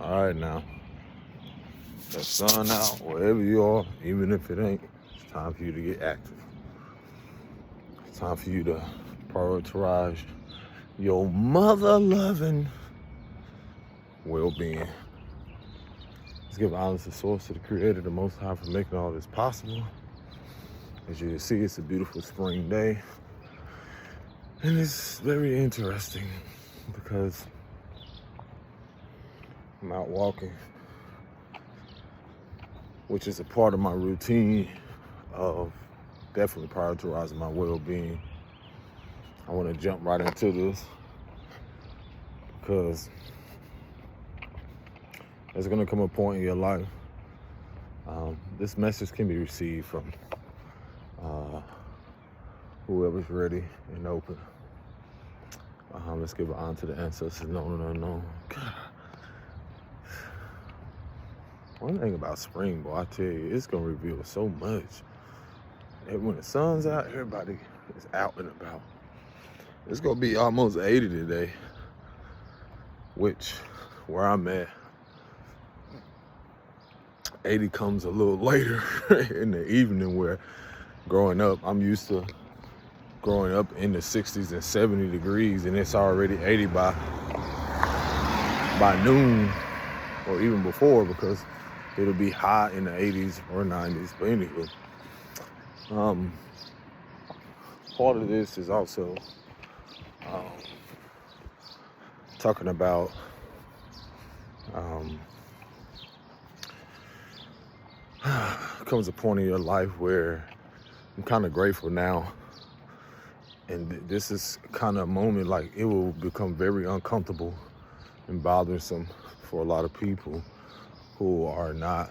All right, now. The sun out, wherever you are, even if it ain't, it's time for you to get active. It's time for you to prioritize your mother-loving well-being. Let's give honor to the source, to the creator, the Most High, for making all this possible. As you can see, it's a beautiful spring day. And it's very interesting because I'm out walking, which is a part of my routine of definitely prioritizing my well-being. I want to jump right into this because there's going to come a point in your life. This message can be received from whoever's ready and open. Let's give an honor to the ancestors, known and unknown. God. One thing about spring, boy, I tell you, it's going to reveal so much. And when the sun's out, everybody is out and about. It's going to be almost 80 today, which, where I'm at, 80 comes a little later in the evening, where growing up, I'm used to growing up in the 60s and 70 degrees, and it's already 80 by noon or even before, because it'll be high in the 80s or 90s. But anyway, part of this is also talking about comes a point in your life where I'm kind of grateful now. And this is kind of a moment, like, it will become very uncomfortable and bothersome for a lot of people who are not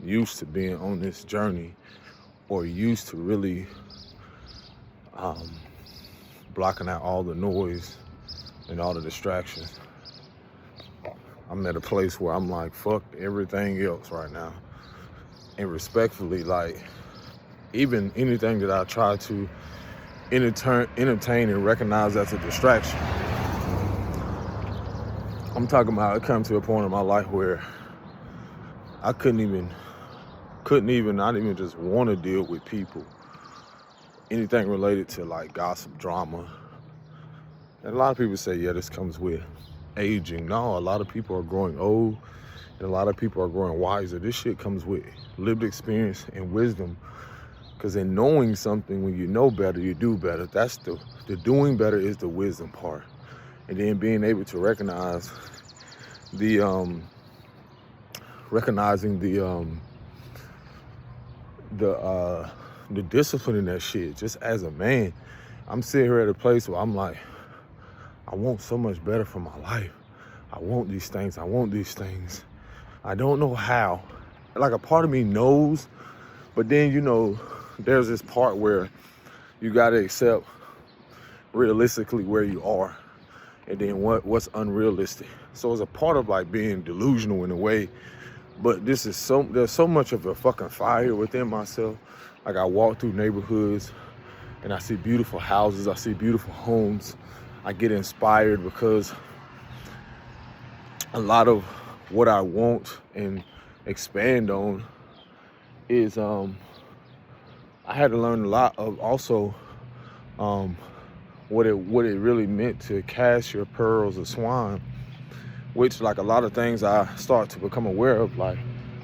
used to being on this journey or used to really blocking out all the noise and all the distractions. I'm at a place where I'm like, fuck everything else right now. And respectfully, like, even anything that I try to entertain and recognize as a distraction, I'm talking about, it come to a point in my life where I couldn't even not even just want to deal with people. Anything related to like gossip, drama. And a lot of people say, yeah, this comes with aging. No, a lot of people are growing old, and a lot of people are growing wiser. This shit comes with lived experience and wisdom. Because in knowing something, when you know better, you do better. That's the doing better is the wisdom part. And then being able to recognize recognizing the discipline in that shit. Just as a man, I'm sitting here at a place where I'm like, I want so much better for my life. I want these things. I want these things. I don't know how. Like, a part of me knows, but then, you know, there's this part where you got to accept realistically where you are, and then what's unrealistic. So it's a part of like being delusional in a way, but there's so much of a fucking fire within myself. Like, I walk through neighborhoods and I see beautiful houses, I see beautiful homes. I get inspired because a lot of what I want and expand on is I had to learn a lot of also what it really meant to cast your pearls of swine, which, like, a lot of things I start to become aware of. Like,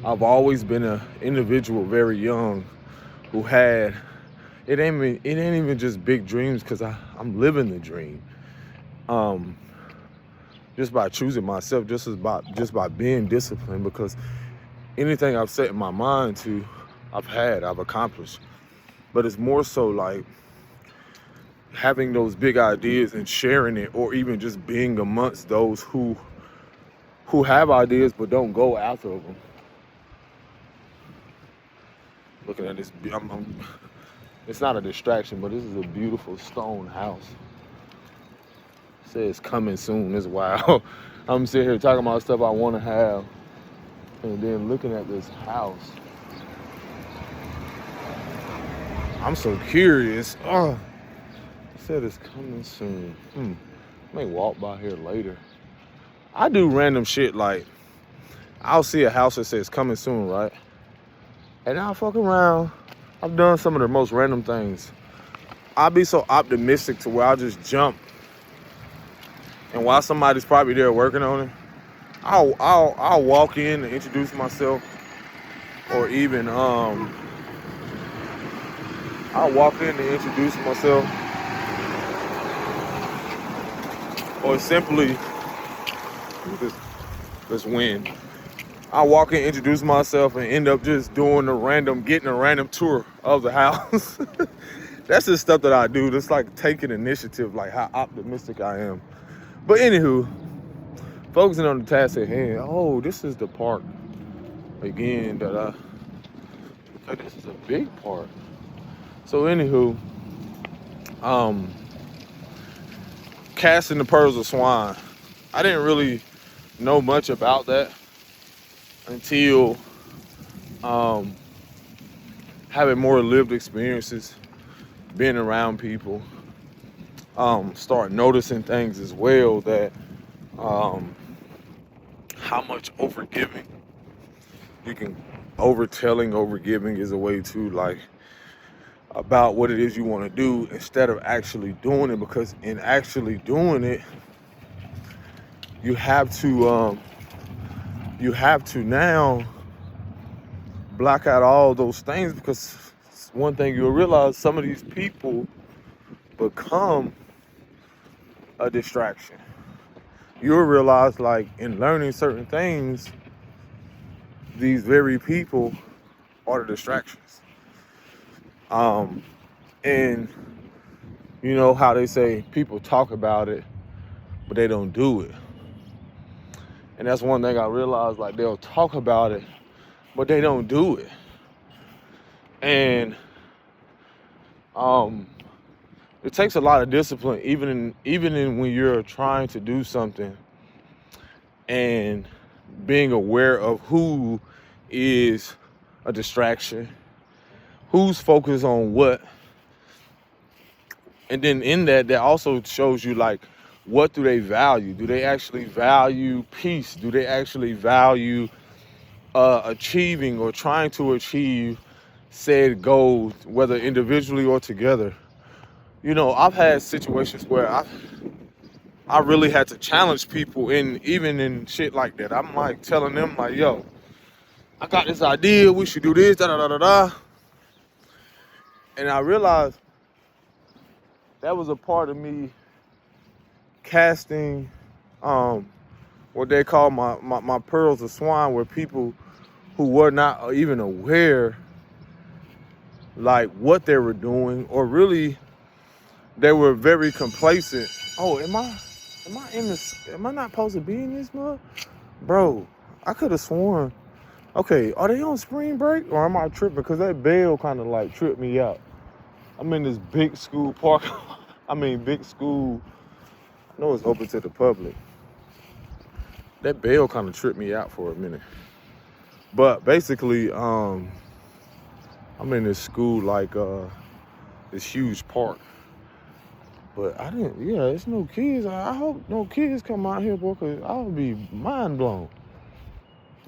I've always been an individual very young who had, it ain't even just big dreams, because I'm living the dream. Just by choosing myself, just by being disciplined, because anything I've set in my mind to, I've accomplished. But it's more so like having those big ideas and sharing it, or even just being amongst those who have ideas but don't go after them. Looking at this, it's not a distraction, but this is a beautiful stone house. It says coming soon. It's wild. I'm sitting here talking about stuff I want to have, and then looking at this house, I'm so curious. It said it's coming soon. I may walk by here later. I do random shit, like, I'll see a house that says coming soon, right? And I'll fuck around. I've done some of the most random things. I'll be so optimistic to where I'll just jump. And while somebody's probably there working on it, I'll walk in and introduce myself, or even I'll walk in and introduce myself, or simply this win. I walk in, introduce myself, and end up just getting a random tour of the house. That's the stuff that I do. That's like taking initiative, like how optimistic I am. But anywho, focusing on the task at hand. Oh, this is the park again that this is a big park. So anywho, casting the pearls of swine. I didn't really know much about that until having more lived experiences, being around people, start noticing things as well, that how much overgiving you can, overgiving is a way to, like, about what it is you want to do instead of actually doing it, because in actually doing it, you have to now block out all those things, because one thing you'll realize, some of these people become a distraction. You'll realize, like, in learning certain things, these very people are the distractions. And you know how they say people talk about it, but they don't do it. And that's one thing I realized, like, they'll talk about it, but they don't do it. And it takes a lot of discipline, even in when you're trying to do something, and being aware of who is a distraction, who's focused on what. And then in that also shows you, like, what do they value? Do they actually value peace? Do they actually value achieving or trying to achieve said goals, whether individually or together? You know, I've had situations where I really had to challenge people, even in shit like that. I'm like telling them, like, yo, I got this idea, we should do this, da da da da da. And I realized that was a part of me casting what they call my pearls of swine, where people who were not even aware, like, what they were doing, or really they were very complacent. Oh, am I not supposed to be in this mug? Bro, I could have sworn. Okay, are they on spring break, or am I tripping? Because that bell kind of like tripped me out. I'm in this big school park. Big school. I know it's open to the public. That bell kind of tripped me out for a minute. But basically, I'm in this school, like this huge park. But there's no kids. I hope no kids come out here, boy, because I'll be mind blown.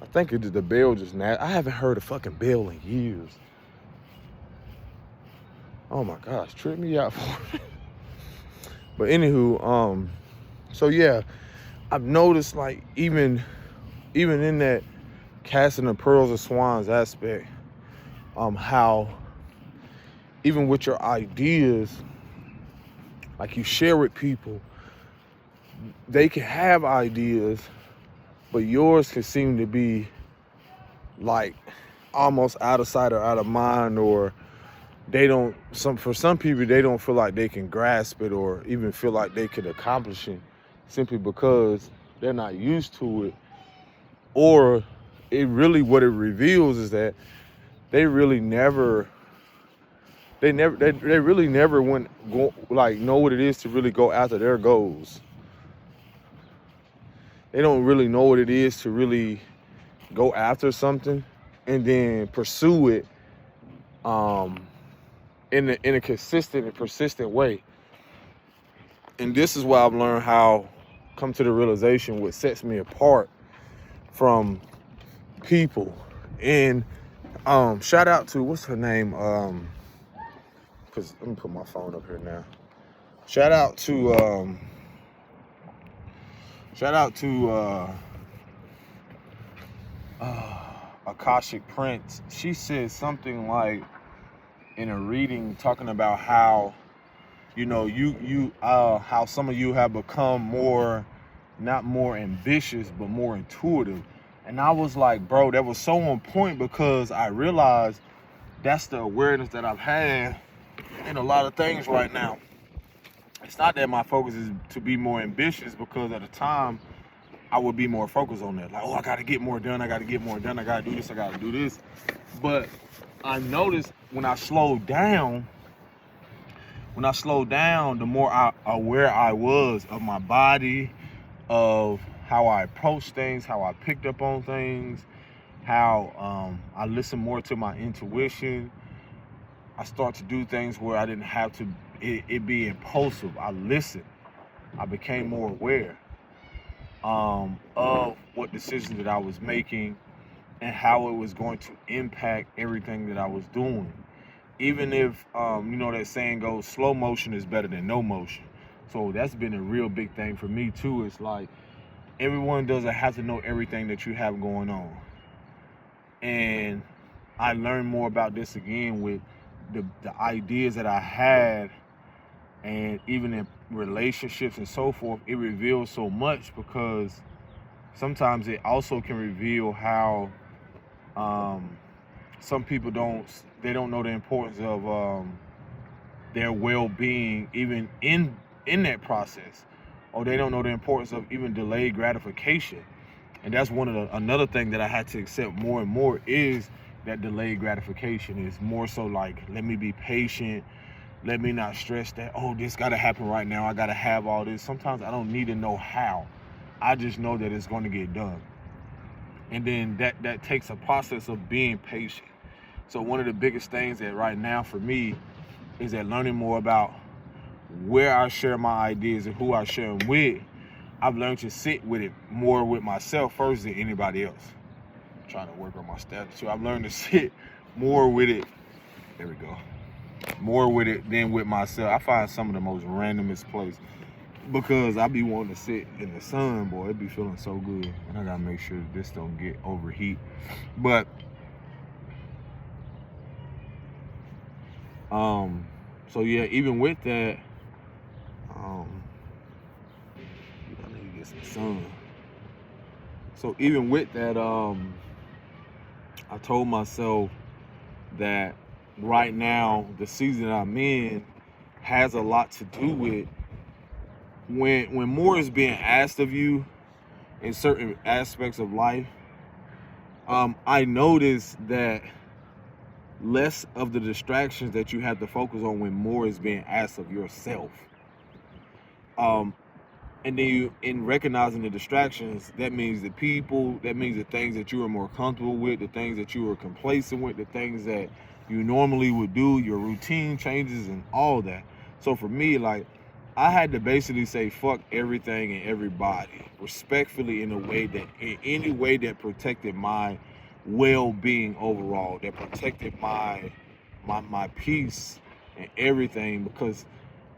I think the bell just I haven't heard a fucking bell in years. Oh my gosh, tripped me out for it. But anywho, so yeah, I've noticed, like, even in that casting the pearls of swines aspect, how even with your ideas, like, you share with people, they can have ideas, but yours can seem to be, like, almost out of sight or out of mind, or for some people, they don't feel like they can grasp it or even feel like they can accomplish it, simply because they're not used to it. Or what it reveals is that they really never know what it is to really go after their goals. They don't really know what it is to really go after something and then pursue it in a consistent and persistent way. And this is why I've learned come to the realization what sets me apart from people. And shout out to, what's her name? Cause let me put my phone up here now. Shout out to Akashic Prince. She said something like in a reading talking about how, you know, how some of you have become more, not more ambitious, but more intuitive. And I was like, bro, that was so on point, because I realized that's the awareness that I've had in a lot of things right now. It's not that my focus is to be more ambitious, because at the time I would be more focused on that. Like, oh, I got to get more done. I got to get more done. I got to do this. I got to do this. But I noticed when I slowed down, the more aware I was of my body, of how I approach things, how I picked up on things, how I listen more to my intuition. I start to do things where I didn't have to it be impulsive. I listened. I became more aware of what decisions that I was making and how it was going to impact everything that I was doing. Even if, you know, that saying goes, slow motion is better than no motion. So that's been a real big thing for me too. It's like, everyone doesn't have to know everything that you have going on. And I learned more about this again with the ideas that I had, and even in relationships and so forth. It reveals so much, because sometimes it also can reveal how some people don't know the importance of their well-being, even in that process, or they don't know the importance of even delayed gratification. And that's another thing that I had to accept more and more, is that delayed gratification is more so like, let me be patient. Let me not stress that, oh, this got to happen right now. I got to have all this. Sometimes I don't need to know how. I just know that it's going to get done. And then that takes a process of being patient. So one of the biggest things that right now for me is that learning more about where I share my ideas and who I share them with. I've learned to sit with it more with myself first than anybody else. I'm trying to work on my status too. I've learned to sit more with it. There we go. More with it than with myself. I find some of the most randomest places, because I be wanting to sit in the sun, boy. It be feeling so good. And I gotta make sure this don't get overheat. But so yeah, even with that, I need to get some sun. So even with that, I told myself that right now, the season I'm in has a lot to do with when more is being asked of you in certain aspects of life. I noticed that less of the distractions that you have to focus on when more is being asked of yourself. And then in recognizing the distractions, that means the people, that means the things that you are more comfortable with, the things that you are complacent with, the things that you normally would do, your routine changes and all that. So for me, like, I had to basically say fuck everything and everybody respectfully, in any way that protected my well-being overall, that protected my peace and everything, because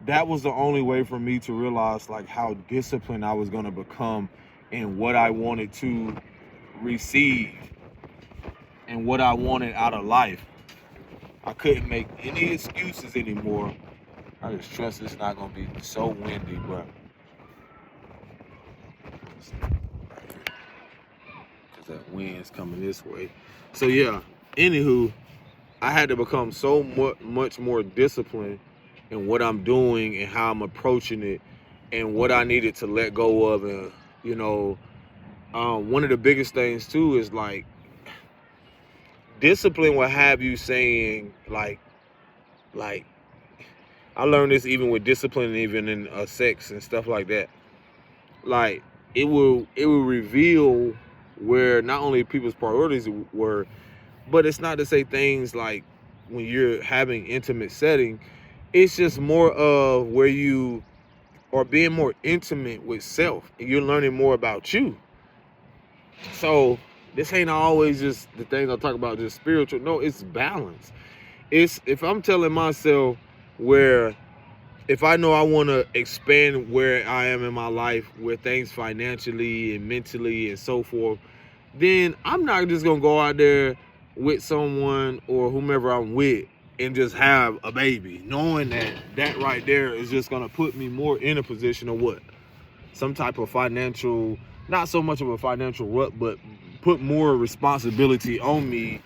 that was the only way for me to realize like how disciplined I was going to become in what I wanted to receive and what I wanted out of life. I couldn't make any excuses anymore. I just trust it's not going to be so windy, but because that wind's coming this way. So yeah, anywho, I had to become so much more disciplined in what I'm doing and how I'm approaching it and what I needed to let go of. And, you know, one of the biggest things too is like discipline will have you saying like I learned this even with discipline, even in sex and stuff like that. Like it will reveal where not only people's priorities were, but it's not to say things like when you're having intimate setting, it's just more of where you are being more intimate with self and you're learning more about you. So This ain't always just the things I talk about, just spiritual. No, it's balance. It's if I'm telling myself where if I know I want to expand where I am in my life, where things financially and mentally and so forth, then I'm not just gonna go out there with someone or whomever I'm with and just have a baby, knowing that that right there is just gonna put me more in a position of what? Some type of financial, not so much of a financial rut, but put more responsibility on me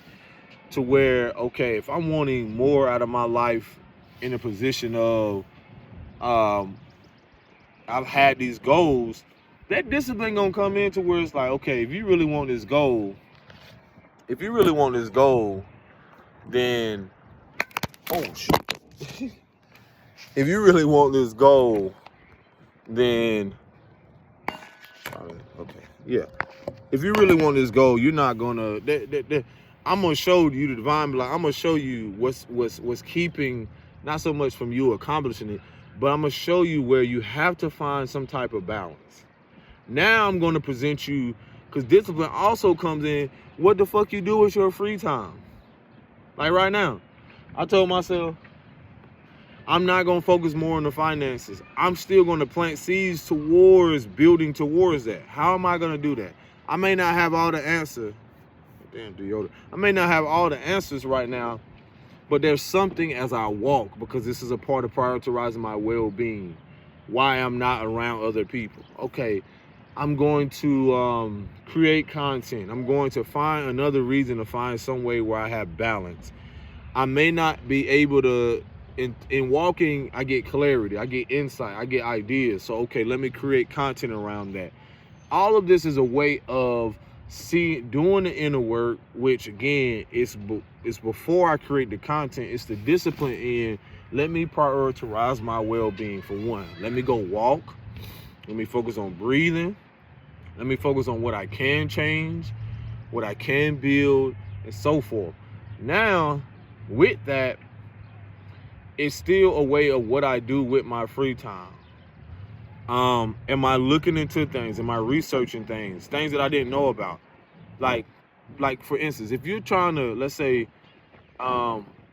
to where, okay, if I'm wanting more out of my life in a position of I've had these goals, that discipline gonna come into where it's like, okay, if you really want this goal, then oh shit. If you really want this goal, then okay, yeah. If you really want this goal, you're not gonna. I'm gonna show you the divine. Like I'm gonna show you what's keeping, not so much from you accomplishing it, but I'm gonna show you where you have to find some type of balance. Now I'm gonna present you, because discipline also comes in. What the fuck you do with your free time? Like right now, I told myself I'm not gonna focus more on the finances. I'm still gonna plant seeds towards building towards that. How am I gonna do that? I may not have all the answers. Damn, Deodorant. I may not have all the answers right now, but there's something as I walk, because this is a part of prioritizing my well-being. Why I'm not around other people. Okay, I'm going to create content. I'm going to find another reason to find some way where I have balance. I may not be able to, in walking, I get clarity, I get insight, I get ideas. So, okay, let me create content around that. All of this is a way of doing the inner work, which again, it's before I create the content, it's the discipline in, let me prioritize my well-being for one. Let me go walk. Let me focus on breathing. Let me focus on what I can change, what I can build, and so forth. Now, with that, it's still a way of what I do with my free time. Am I looking into things? Am I researching things that I didn't know about? Like for instance, if you're trying to, let's say,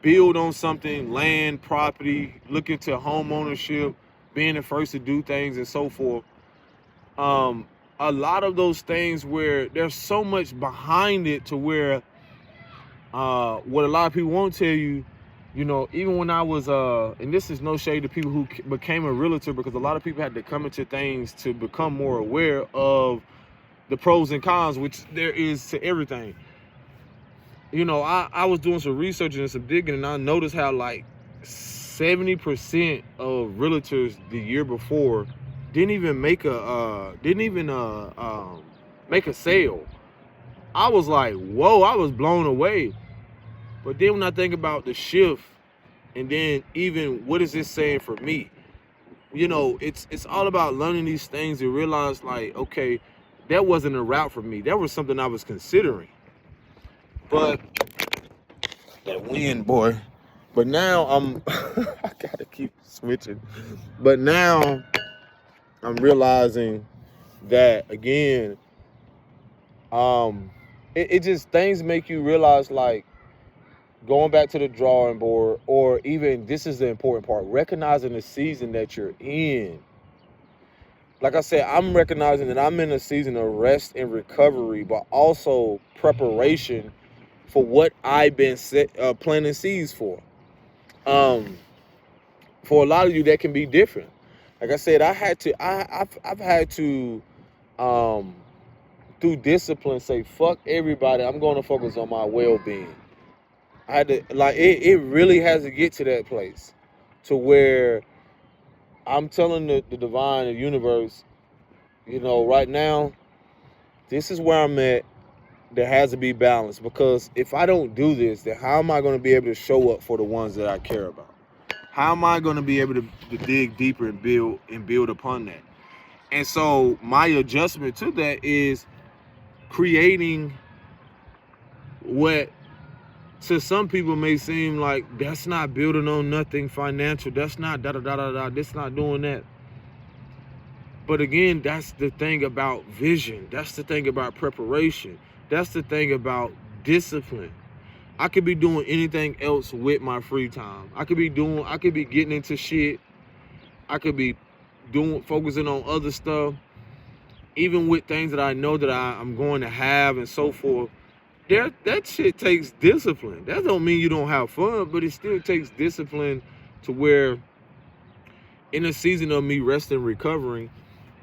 build on something, land, property, look into home ownership, being the first to do things and so forth. A lot of those things where there's so much behind it to where what a lot of people won't tell you, you know, even when I was, and this is no shade to people who became a realtor, because a lot of people had to come into things to become more aware of the pros and cons, which there is to everything. You know, I was doing some research and some digging, and I noticed how like 70% of realtors the year before didn't even make a sale. I was like, whoa, I was blown away. But then when I think about the shift, and then even what is this saying for me? You know, it's all about learning these things and realize like, okay, that wasn't a route for me. That was something I was considering. But that wind, boy. But now I'm I gotta keep switching. But now I'm realizing that again, it just, things make you realize like going back to the drawing board, or even, this is the important part, recognizing the season that you're in. Like I said, I'm recognizing that I'm in a season of rest and recovery, but also preparation for what I've been planting seeds for. For a lot of you, that can be different. Like I said, I've had to, through discipline, say, fuck everybody. I'm going to focus on my well-being. I had to, like, it really has to get to that place to where I'm telling the divine, the universe, you know, right now, this is where I'm at. There has to be balance, because if I don't do this, then how am I going to be able to show up for the ones that I care about? How am I going to be able to dig deeper and build upon that? And so my adjustment to that is creating what to some people may seem like that's not building on nothing financial. That's not da-da-da-da-da. That's not doing that. But again, that's the thing about vision. That's the thing about preparation. That's the thing about discipline. I could be doing anything else with my free time. I could be getting into shit. I could be focusing on other stuff, even with things that I know that I'm going to have and so forth. That shit takes discipline. That don't mean you don't have fun, but it still takes discipline to where in a season of me resting, recovering,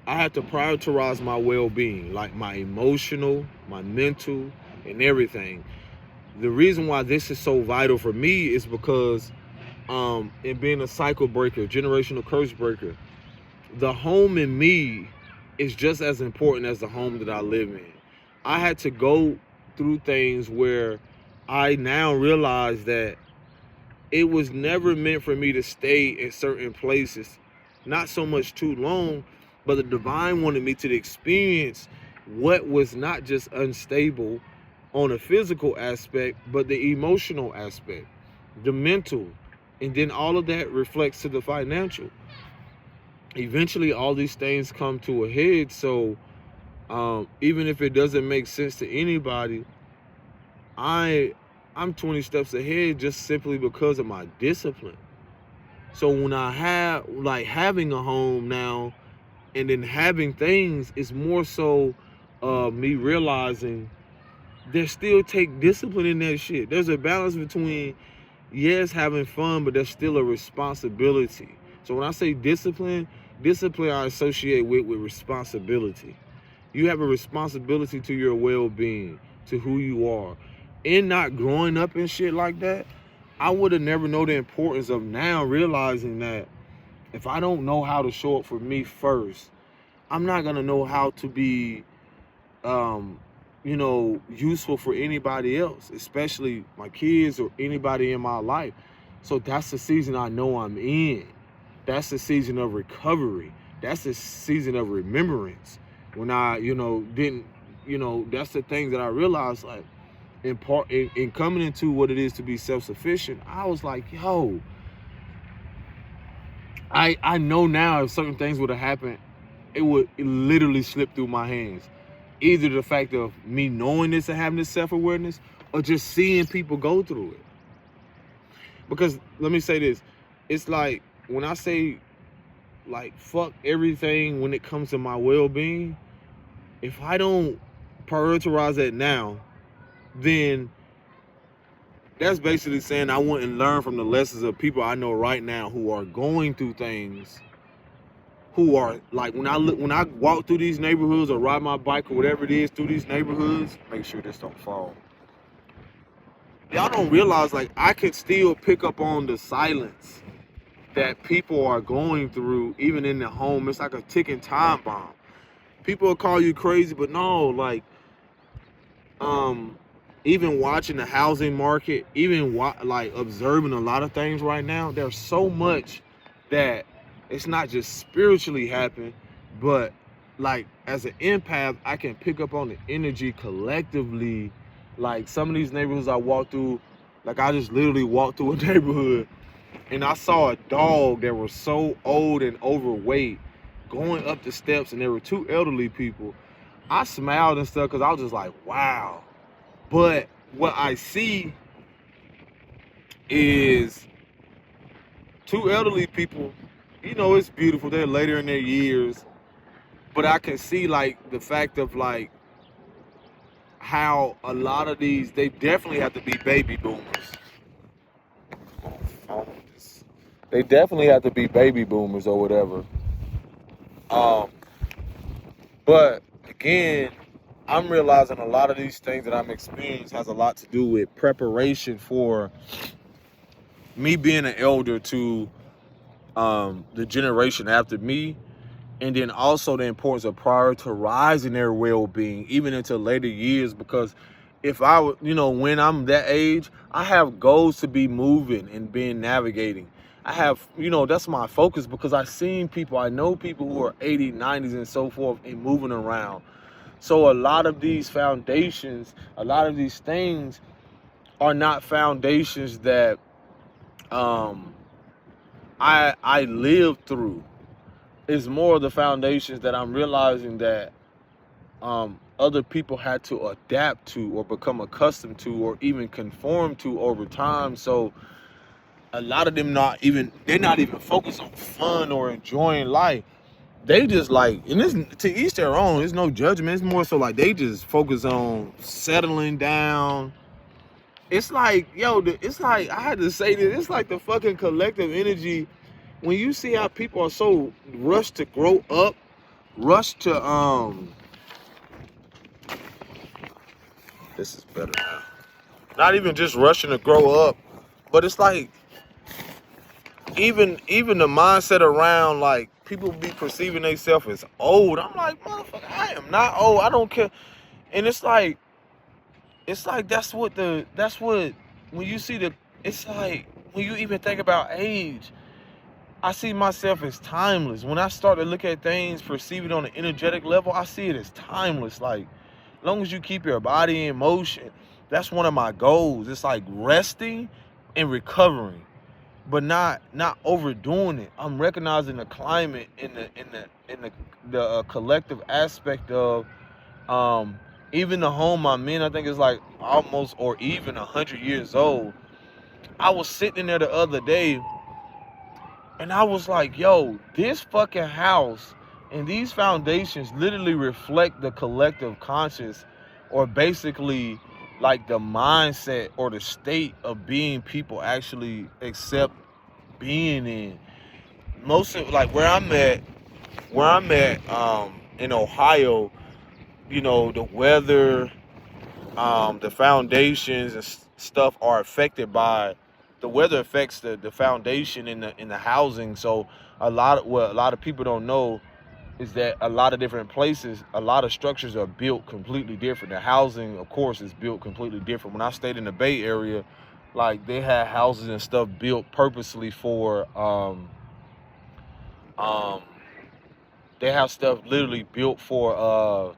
I had to prioritize my well-being, like my emotional, my mental, and everything. The reason why this is so vital for me is because in being a cycle breaker, generational curse breaker, the home in me is just as important as the home that I live in. I had to go through things where I now realize that it was never meant for me to stay in certain places, not so much too long, but the divine wanted me to experience what was not just unstable on a physical aspect, but the emotional aspect, the mental, and then all of that reflects to the financial. Eventually, all these things come to a head. So even if it doesn't make sense to anybody, I'm 20 steps ahead just simply because of my discipline. So when I have like having a home now and then having things, it's more so me realizing there still take discipline in that shit. There's a balance between, yes, having fun, but there's still a responsibility. So when I say discipline I associate with responsibility. You have a responsibility to your well-being, to who you are. And not growing up and shit like that, I would have never known the importance of now realizing that if I don't know how to show up for me first, I'm not gonna know how to be useful for anybody else, especially my kids or anybody in my life. So that's the season I know I'm in. That's the season of recovery. That's the season of remembrance. When I, didn't, that's the thing that I realized, like, in coming into what it is to be self-sufficient, I was like, yo, I know now if certain things would have happened, it would literally slip through my hands. Either the fact of me knowing this and having this self-awareness, or just seeing people go through it. Because let me say this, it's like when I say like fuck everything when it comes to my well-being, if I don't prioritize that now, then that's basically saying I wouldn't learn from the lessons of people I know right now who are going through things, who are like, when I walk through these neighborhoods or ride my bike or whatever it is through these neighborhoods, make sure this don't fall. Y'all don't realize, like, I can still pick up on the silence that people are going through, even in the home. It's like a ticking time bomb. People will call you crazy, but no, like, even watching the housing market, even like observing a lot of things right now, there's so much that it's not just spiritually happening, but like as an empath, I can pick up on the energy collectively. Like some of these neighborhoods I walk through, like I just literally walked through a neighborhood and I saw a dog that was so old and overweight going up the steps, and there were two elderly people. I smiled and stuff because I was just like, wow. But what I see is two elderly people, it's beautiful. They're later in their years. But I can see like the fact of like how a lot of these, they definitely have to be baby boomers. They definitely have to be baby boomers or whatever. But again, I'm realizing a lot of these things that I'm experiencing has a lot to do with preparation for me being an elder to the generation after me, and then also the importance of prioritizing their well-being even into later years. Because if I would, when I'm that age, I have goals to be moving and being navigating. I have, that's my focus, because I know people who are 80, 90s and so forth and moving around. So a lot of these foundations, a lot of these things are not foundations that I lived through. It's more of the foundations that I'm realizing that other people had to adapt to or become accustomed to or even conform to over time. So a lot of them they're not even focused on fun or enjoying life. They just like, and this to each their own, there's no judgment. It's more so like they just focus on settling down. It's like, yo, it's like, I had to say this, it's like the fucking collective energy. When you see how people are so rushed to grow up, rushed to this is better now. Not even just rushing to grow up, but it's like even the mindset around like people be perceiving themselves as old. I'm like, motherfucker, I am not old. I don't care. And it's like that's what when you see it's like when you even think about age, I see myself as timeless. When I start to look at things, perceive it on an energetic level, I see it as timeless. Like, as long as you keep your body in motion, that's one of my goals. It's like resting and recovering, but not overdoing it. I'm recognizing the climate in the collective aspect of even the home I'm in. I think it's like almost or even 100 years old. I was sitting there the other day and I was like, yo, this fucking house and these foundations literally reflect the collective conscious, or basically like the mindset or the state of being people actually accept being in. Most of like where I'm at in Ohio, you know, the weather, the foundations and stuff are affected by the weather affects the foundation in the housing. So what a lot of people don't know is that a lot of different places, a lot of structures are built completely different. The housing, of course, is built completely different. When I stayed in the Bay Area, like they had houses and stuff built purposely for they have stuff literally built for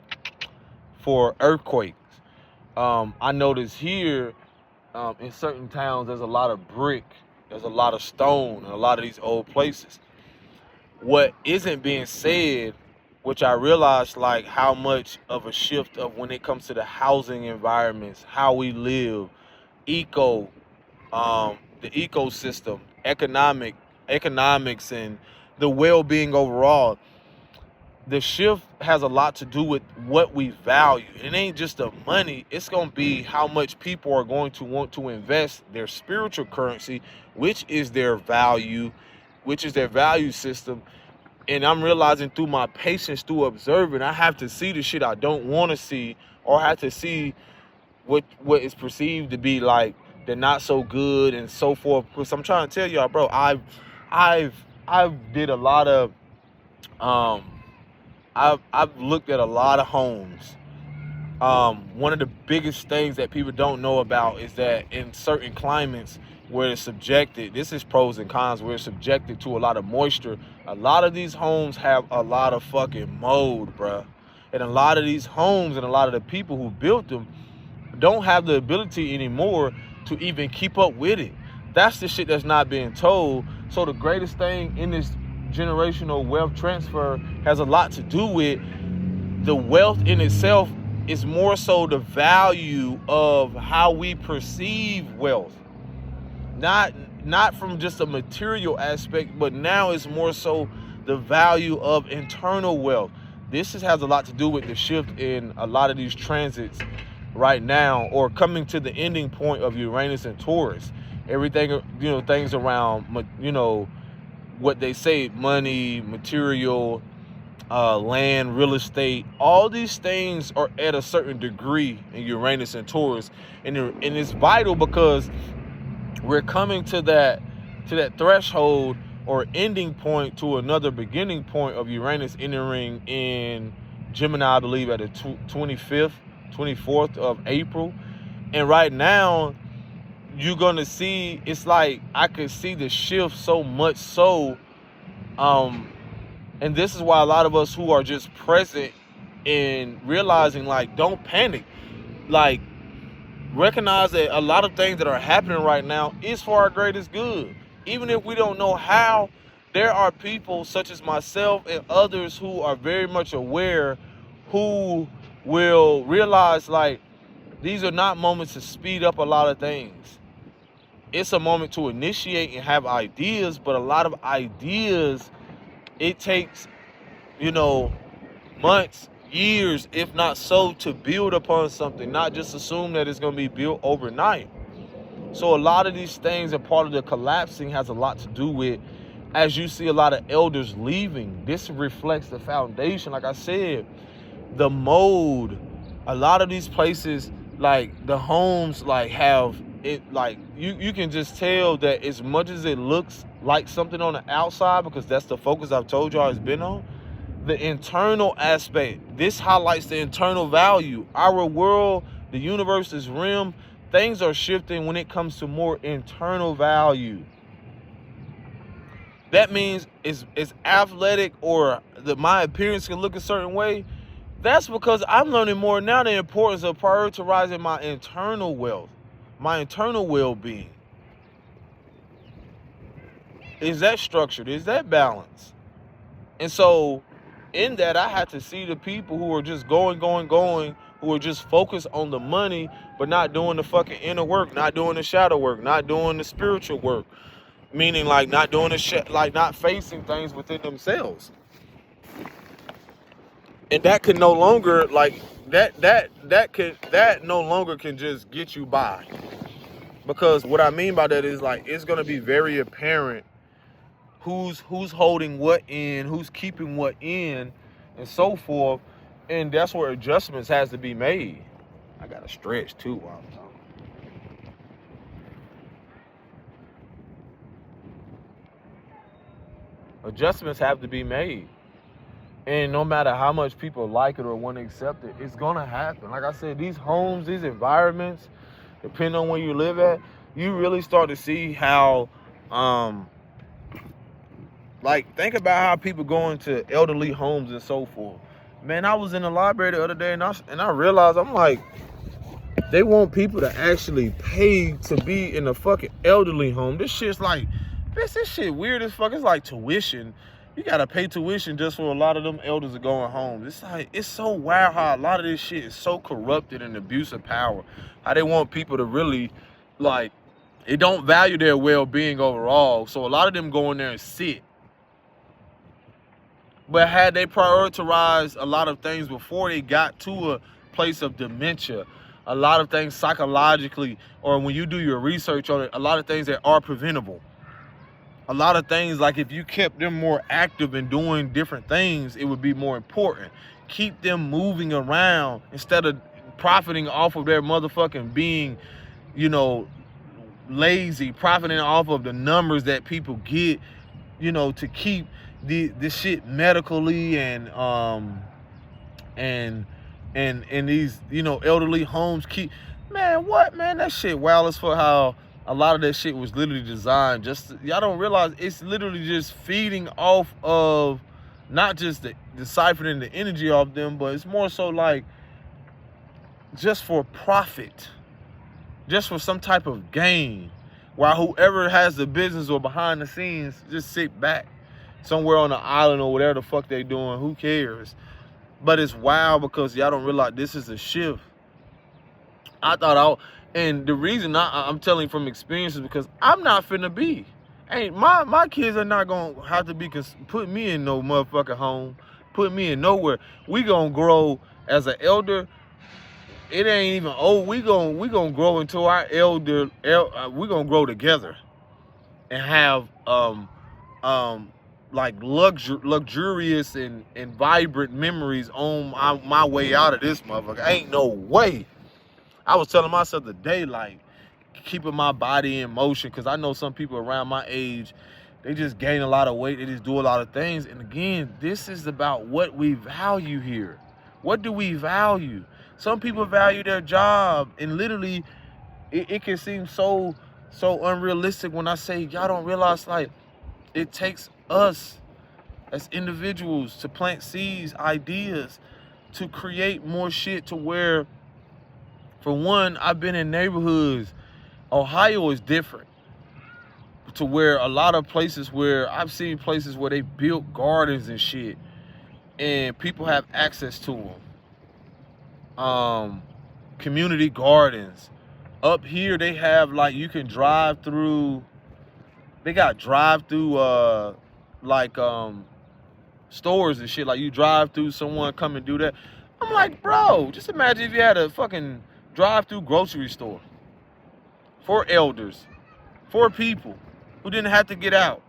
earthquakes. I noticed here in certain towns there's a lot of brick, there's a lot of stone in a lot of these old places. What isn't being said, which I realized like how much of a shift of when it comes to the housing environments, how we live, the ecosystem, economics, and the well-being overall. The shift has a lot to do with what we value. It ain't just the money. It's going to be how much people are going to want to invest their spiritual currency, which is their value, which is their value system. And I'm realizing through my patience, through observing, I have to see the shit I don't want to see, or I have to see what is perceived to be like the not so good and so forth. Because I'm trying to tell y'all, bro, I've did a lot of I've looked at a lot of homes. One of the biggest things that people don't know about is that in certain climates where it's subjected, this is pros and cons, where it's subjected to a lot of moisture, a lot of these homes have a lot of fucking mold, bruh. And a lot of these homes and a lot of the people who built them don't have the ability anymore to even keep up with it. That's the shit that's not being told. So the greatest thing in this generational wealth transfer has a lot to do with the wealth in itself. Is more so the value of how we perceive wealth, not from just a material aspect, but now it's more so the value of internal wealth. This has a lot to do with the shift in a lot of these transits right now, or coming to the ending point of Uranus and Taurus. Everything, you know, things around, you know, what they say, money, material, land, real estate, all these things are at a certain degree in Uranus and Taurus, and it's vital because we're coming to that threshold or ending point to another beginning point of Uranus entering in Gemini, I believe, at the 24th of April. And right now, you're gonna see, it's like I could see the shift so much so, and this is why a lot of us who are just present and realizing, like, don't panic, like, recognize that a lot of things that are happening right now is for our greatest good. Even if we don't know how, there are people such as myself and others who are very much aware, who will realize, like, these are not moments to speed up a lot of things. It's a moment to initiate and have ideas, but a lot of ideas, it takes, months, years, if not so, to build upon something, not just assume that it's going to be built overnight. So a lot of these things, and part of the collapsing has a lot to do with, as you see a lot of elders leaving, this reflects the foundation. Like I said, the mold, a lot of these places, like the homes, like have it, like you can just tell that as much as it looks like something on the outside, because that's the focus I've told y'all has been on, the internal aspect, this highlights the internal value. Our world, the universe, this realm, things are shifting when it comes to more internal value. That means it's athletic, or that my appearance can look a certain way. That's because I'm learning more now the importance of prioritizing my internal wealth, my internal well-being. Is that structured? Is that balanced? And so in that, I had to see the people who are just going, who are just focused on the money, but not doing the fucking inner work, not doing the shadow work, not doing the spiritual work. Meaning, like, not doing the like not facing things within themselves. And that can no longer, like, that no longer can just get you by. Because what I mean by that is, like, it's gonna be very apparent who's holding what in, who's keeping what in, and so forth. And that's where adjustments has to be made. I gotta stretch too while I'm talking. Adjustments have to be made. And no matter how much people like it or want to accept it, it's gonna happen. Like I said, these homes, these environments, depending on where you live at, you really start to see how, like, think about how people go into elderly homes and so forth. Man, I was in the library the other day, and I realized, I'm like, they want people to actually pay to be in a fucking elderly home. This shit's like, this shit weird as fuck. It's like tuition. You gotta pay tuition just for a lot of them elders are going home. It's like, it's so wild how a lot of this shit is so corrupted and abuse of power. How they want people to really, like, it don't value their well-being overall. So a lot of them go in there and sit. But had they prioritized a lot of things before they got to a place of dementia, a lot of things psychologically, or when you do your research on it, a lot of things that are preventable. A lot of things, like, if you kept them more active and doing different things, it would be more important. Keep them moving around instead of profiting off of their motherfucking being, lazy, profiting off of the numbers that people get, to keep this shit medically and these, elderly homes keep. Man, that shit wild as for how a lot of that shit was literally designed y'all don't realize it's literally just feeding off of not just deciphering the energy of them, but it's more so like just for profit, just for some type of gain, while whoever has the business or behind the scenes just sit back somewhere on the island or whatever the fuck they doing. Who cares? But it's wild because y'all don't realize this is a shift. And the reason I'm telling from experience is because I'm not finna be. My kids are not gonna have to be put me in no motherfucking home, put me in nowhere. We gonna grow as an elder. It ain't even old. We gonna grow into our we gonna grow together and have like luxurious and vibrant memories on my way out of this motherfucker. Ain't no way. I was telling myself today, like, keeping my body in motion, because I know some people around my age, they just gain a lot of weight, they just do a lot of things. And again, this is about what we value here. What do we value? Some people value their job, and literally, it can seem so unrealistic when I say, y'all don't realize, like, it takes us as individuals to plant seeds, ideas, to create more shit to where, for one, I've been in neighborhoods. Ohio is different, to where a lot of places where I've seen places where they built gardens and shit, and people have access to them. community gardens. Up here they have like you can drive through. They got drive through like stores and shit. Like you drive through, someone come and do that. I'm like, bro, just imagine if you had a fucking drive through grocery store for elders, for people who didn't have to get out.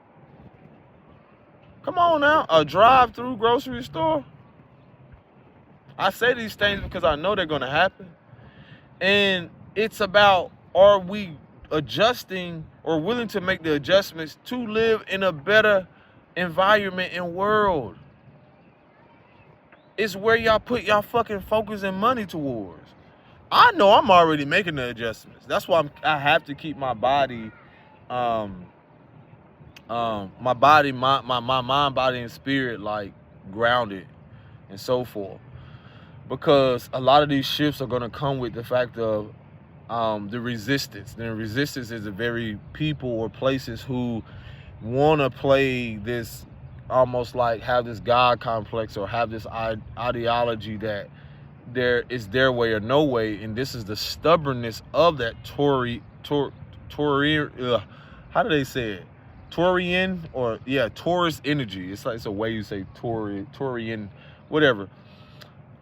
Come on now, a drive through grocery store. I say these things because I know they're gonna happen. And it's about, are we adjusting or willing to make the adjustments to live in a better environment and world? It's where y'all put y'all fucking focus and money towards. I know I'm already making the adjustments. That's why I have to keep my body, my mind, body, and spirit like grounded and so forth. Because a lot of these shifts are gonna come with the fact of the resistance. The resistance is the very people or places who want to play this, almost like have this God complex or have this ideology that there is their way or no way, and this is the stubbornness of that how do they say it? Taurian, or yeah, Taurus energy. It's like, it's a way you say Taurian, whatever.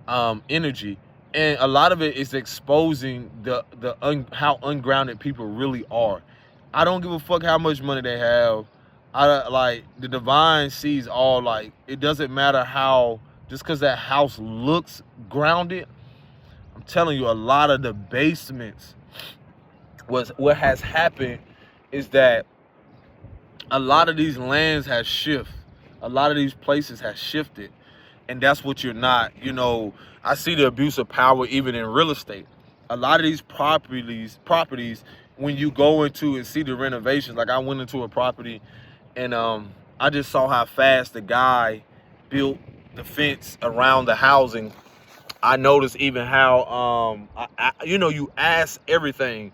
Energy, and a lot of it is exposing how ungrounded people really are. I don't give a fuck how much money they have. I like the divine sees all. Like, it doesn't matter how, just because that house looks grounded. I'm telling you, a lot of the basements what has happened is that a lot of these lands has shifted. A lot of these places has shifted. And that's what you're not, I see the abuse of power even in real estate. A lot of these properties, when you go into and see the renovations, like I went into a property and I just saw how fast the guy built the fence around the housing. I noticed even how, you ask everything.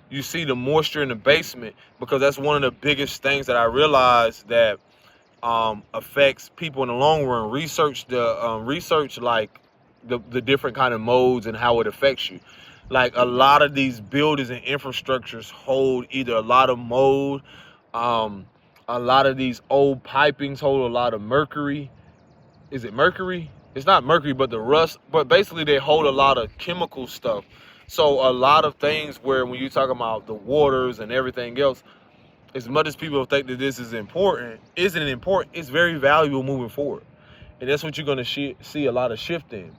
You see the moisture in the basement, because that's one of the biggest things that I realized that affects people in the long run. Research like the different kind of modes and how it affects you. Like, a lot of these buildings and infrastructures hold either a lot of mold, a lot of these old pipings hold a lot of mercury. Is it mercury? It's not mercury, but the rust. But basically, they hold a lot of chemical stuff. So a lot of things where when you talk about the waters and everything else, as much as people think that this is important, isn't important, it's very valuable moving forward. And that's what you're going to see a lot of shift in.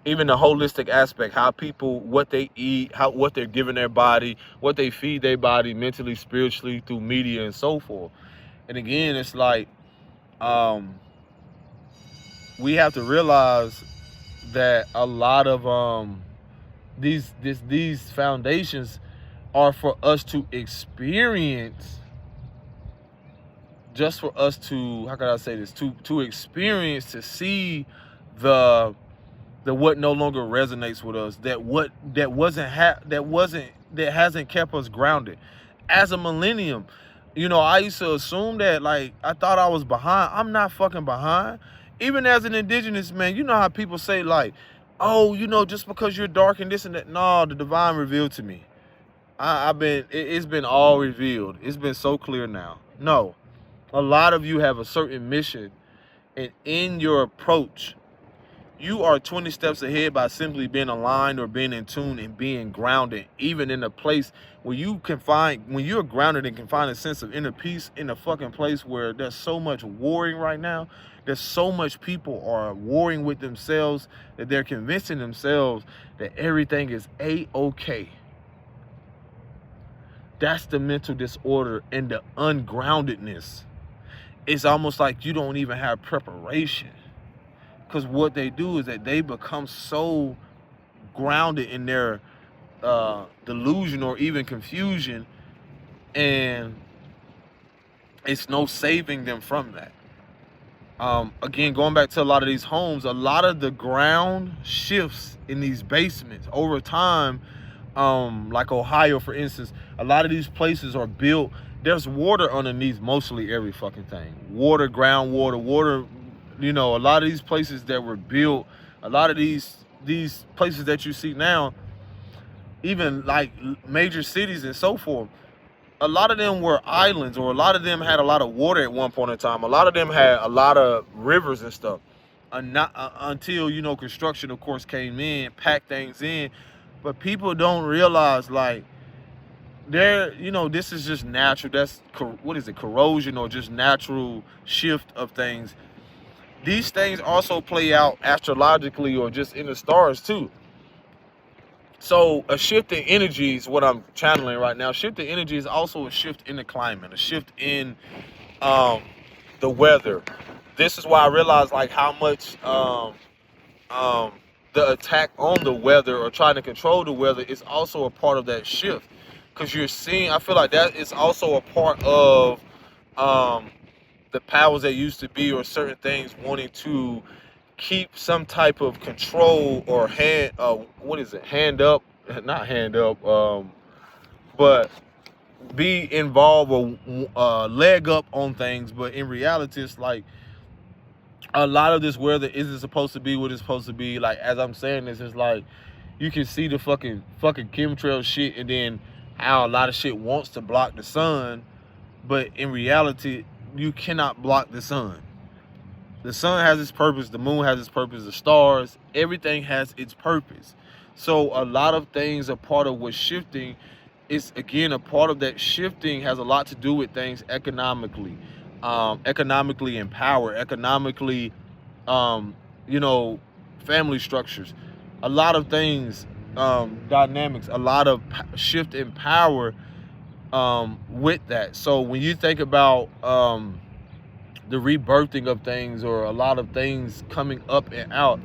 Even the holistic aspect, how people, what they eat, what they're giving their body, what they feed their body mentally, spiritually, through media and so forth. And again, it's like, we have to realize that a lot of these foundations are for us to experience, just for us to, how can I say this, to experience, to see the what no longer resonates with us, that hasn't kept us grounded. As a millennium, I used to assume that, like, I thought I was behind. I'm not fucking behind. Even as an indigenous man, you know how people say, like, oh, just because you're dark and this and that. No, the divine revealed to me. It's been all revealed. It's been so clear now. No, a lot of you have a certain mission, and in your approach, you are 20 steps ahead by simply being aligned or being in tune and being grounded, even in a place where when you're grounded and can find a sense of inner peace in a fucking place where there's so much warring right now. There's so much people are warring with themselves that they're convincing themselves that everything is A-okay. That's the mental disorder and the ungroundedness. It's almost like you don't even have preparation. Because what they do is that they become so grounded in their delusion or even confusion, and it's no saving them from that. Again, going back to a lot of these homes, a lot of the ground shifts in these basements over time. Like Ohio, for instance, a lot of these places are built, there's water underneath mostly every fucking thing. Water, groundwater, water, a lot of these places that were built, a lot of these these places that you see now, even like major cities and so forth, a lot of them were islands, or a lot of them had a lot of water at one point in time. A lot of them had a lot of rivers and stuff. Until, you know, construction, of course, came in, packed things in. But people don't realize, like, you know, this is just natural. That's, what is it, corrosion, or just natural shift of things. These things also play out astrologically, or just in the stars too. So a shift in energy is what I'm channeling right now. Shift in energy is also a shift in the climate, a shift in the weather. This is why I realized, like, how much the attack on the weather, or trying to control the weather, is also a part of that shift. Because you're seeing, I feel like that is also a part of the powers that used to be, or certain things wanting to keep some type of control, or hand up, not hand up, but be involved, or leg up on things. But in reality, it's like a lot of this weather isn't supposed to be what it's supposed to be. Like, as I'm saying this, it's like you can see the fucking chemtrail shit, and then how a lot of shit wants to block the sun, but in reality, you cannot block the sun. The sun has its purpose, the moon has its purpose, the stars, everything has its purpose. So a lot of things are part of what's shifting. It's, again, a part of that shifting has a lot to do with things economically. Economically in power, economically, you know, family structures. A lot of things, dynamics, a lot of shift in power with that. So when you think about the rebirthing of things, or a lot of things coming up and out,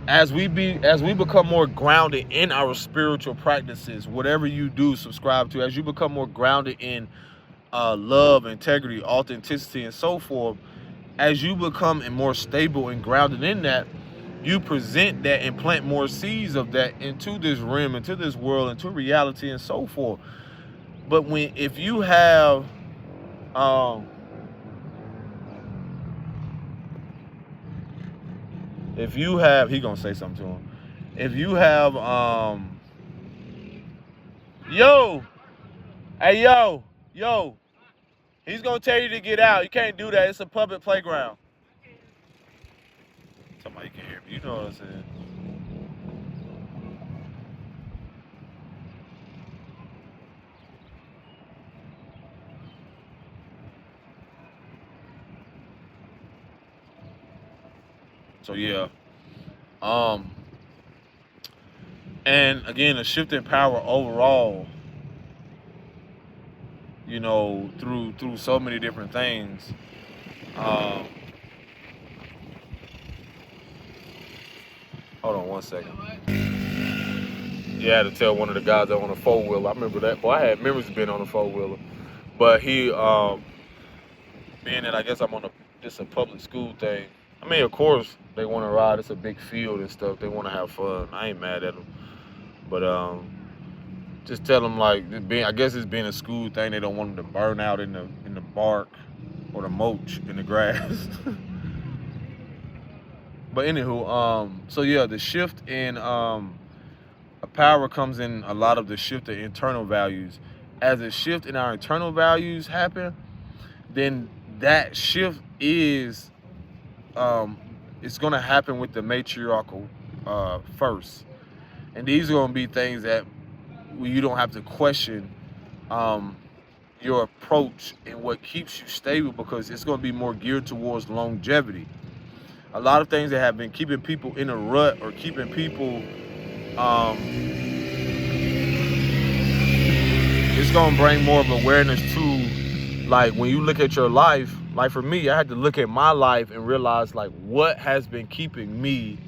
as we become more grounded in our spiritual practices, whatever you do subscribe to, as you become more grounded in love, integrity, authenticity, and so forth, as you become more stable and grounded in that, you present that and plant more seeds of that into this realm, into this world, into reality, and so forth. But if you have he gonna say something to him. If you have yo, he's gonna tell you to get out. You can't do that. It's a public playground. Somebody can hear me. You know what I'm saying? So yeah. And again, a shift in power overall, you know, through so many different things. Hold on one second. Yeah, I had to tell one of the guys that on a 4-wheeler. I remember that. Boy, I had memories of being on a 4-wheeler. But he, being that I guess I'm on just a public school thing. I mean, of course, they want to ride. It's a big field and stuff. They want to have fun. I ain't mad at them. But just tell them, like, I guess it's being a school thing. They don't want them to burn out in the bark or the mulch in the grass. But anywho, so yeah, the shift in power comes in a lot of the shift in internal values. As a shift in our internal values happen, then that shift is it's gonna happen with the matriarchal first. And these are gonna be things that you don't have to question your approach and what keeps you stable, because it's gonna be more geared towards longevity. A lot of things that have been keeping people in a rut, or keeping people, it's gonna bring more of awareness to, like, when you look at your life. Like for me, I had to look at my life and realize, like, what has been keeping me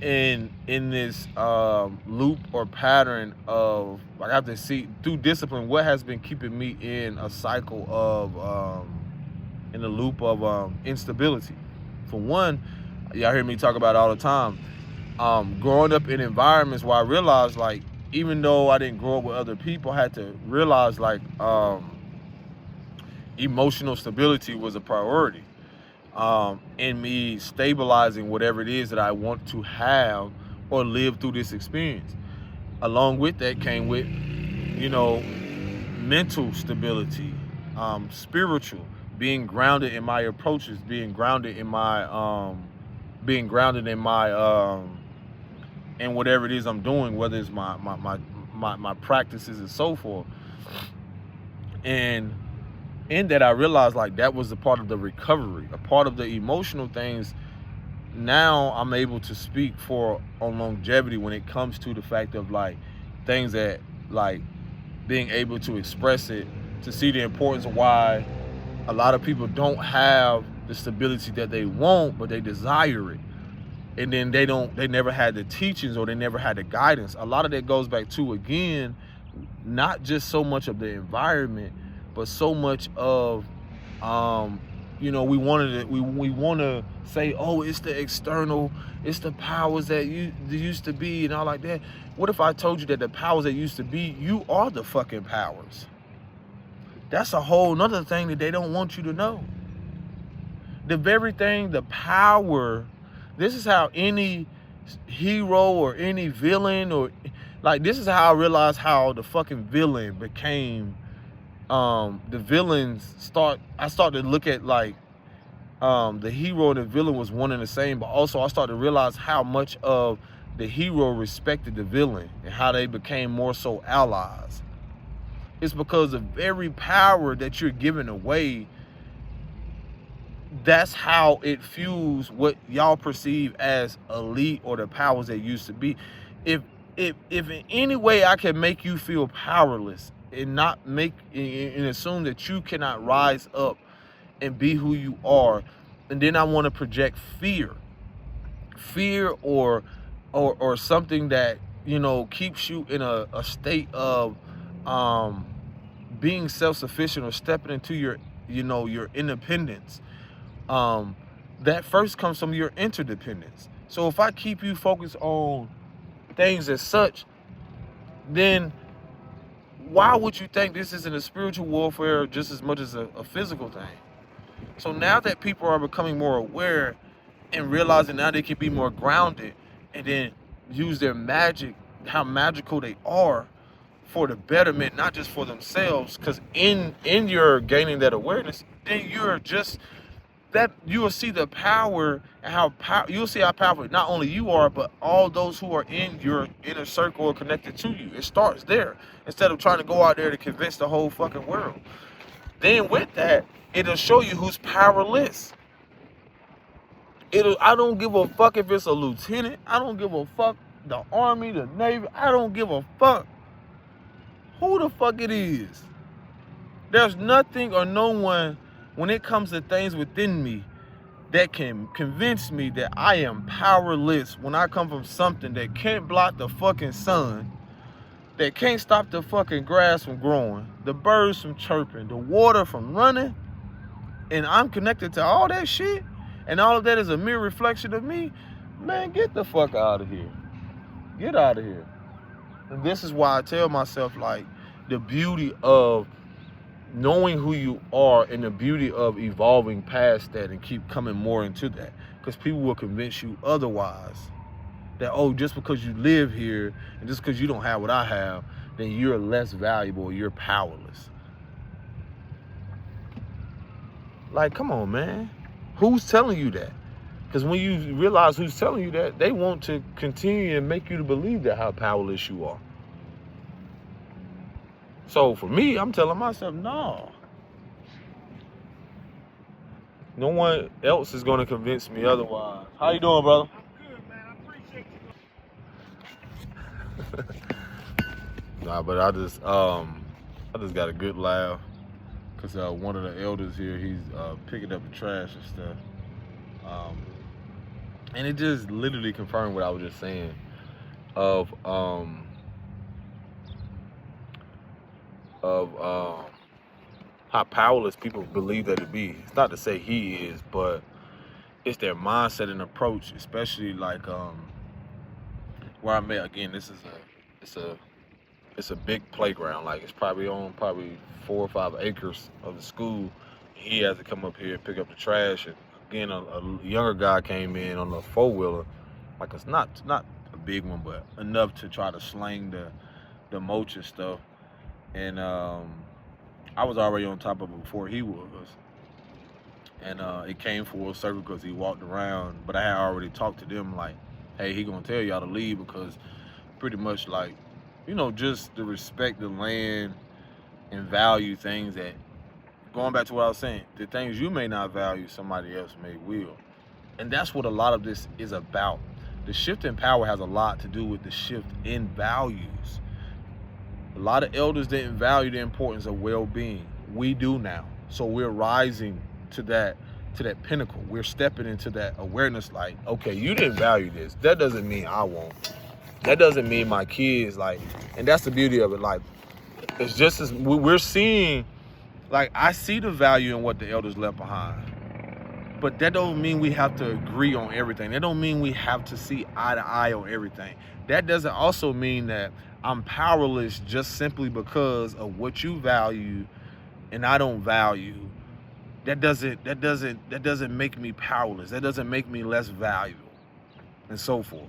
in this loop or pattern of, like, I have to see through discipline what has been keeping me in a cycle of in a loop of instability. For one, y'all hear me talk about it all the time, growing up in environments where I realized, like, even though I didn't grow up with other people, I had to realize, like, emotional stability was a priority. in me stabilizing whatever it is that I want to have or live through this experience. Along with that came with, you know, mental stability, spiritual, being grounded in my approaches, being grounded in my in whatever it is I'm doing, whether it's my practices and so forth. And in that, I realized like that was a part of the recovery, a part of the emotional things. Now I'm able to speak for on longevity when it comes to the fact of like things that like being able to express it, to see the importance of why a lot of people don't have the stability that they want, but they desire it. And then they never had the teachings or they never had the guidance. A lot of that goes back to, again, not just so much of the environment, but so much of we want to say, oh, it's the external, it's the powers that used to be and all like that. What if I told you that the powers that used to be, you are the fucking powers? That's a whole nother thing that they don't want you to know. The very thing, the power, this is how any hero or any villain or like, this is how I realized how the fucking villain became, the villains I started to look at like, the hero and the villain was one and the same, but also I started to realize how much of the hero respected the villain and how they became more so allies. It's because the very power that you're giving away, that's how it fuels what y'all perceive as elite or the powers that used to be. If in any way I can make you feel powerless and not make and assume that you cannot rise up and be who you are, and then I want to project fear or something that, you know, keeps you in a state of being self-sufficient or stepping into your, you know, your independence. That first comes from your interdependence. So if I keep you focused on things as such, then why would you think this isn't a spiritual warfare just as much as a physical thing? So now that people are becoming more aware and realizing now they can be more grounded and then use their magic, how magical they are for the betterment, not just for themselves, because in your gaining that awareness, then you're just that you will see the power and you'll see how powerful not only you are, but all those who are in your inner circle or connected to you. It starts there instead of trying to go out there to convince the whole fucking world. Then with that, it'll show you who's powerless. I don't give a fuck if it's a lieutenant. I don't give a fuck the Army, the Navy. I don't give a fuck who the fuck it is. There's nothing or no one when it comes to things within me that can convince me that I am powerless when I come from something that can't block the fucking sun, that can't stop the fucking grass from growing, the birds from chirping, the water from running, and I'm connected to all that shit, and all of that is a mere reflection of me. Man, get the fuck out of here. Get out of here. And this is why I tell myself, like, the beauty of knowing who you are and the beauty of evolving past that and keep coming more into that, because people will convince you otherwise, that, oh, just because you live here and just because you don't have what I have, then you're less valuable, you're powerless. Like, come on, man. Who's telling you that? Because when you realize who's telling you that, they want to continue and make you to believe that how powerless you are. So for me, I'm telling myself, no. No one else is going to convince me otherwise. How you doing, brother? I'm good, man. I appreciate you. Nah, but I just got a good laugh because one of the elders here, he's picking up the trash and stuff, and it just literally confirmed what I was just saying of how powerless people believe that it be. It's not to say he is, but it's their mindset and approach, especially like where I'm at. Again, it's a big playground. Like, it's probably 4 or 5 acres of the school. He has to come up here and pick up the trash, and Again, a younger guy came in on a 4-wheeler, like it's not a big one, but enough to try to sling the mulch and stuff. And I was already on top of it before he was. And it came full circle because he walked around, but I had already talked to them like, hey, he gonna tell y'all to leave because pretty much like, you know, just to respect the land and value things that, going back to what I was saying, the things you may not value, somebody else may will. And that's what a lot of this is about. The shift in power has a lot to do with the shift in values. A lot of elders didn't value the importance of well-being. We do now. So we're rising to that pinnacle. We're stepping into that awareness like, okay, you didn't value this. That doesn't mean I won't. That doesn't mean my kids, like, and that's the beauty of it. Like, it's just as we're seeing, like, I see the value in what the elders left behind. But that don't mean we have to agree on everything. That don't mean we have to see eye to eye on everything. That doesn't also mean that I'm powerless just simply because of what you value and I don't value. That doesn't make me powerless. That doesn't make me less valuable, and so forth.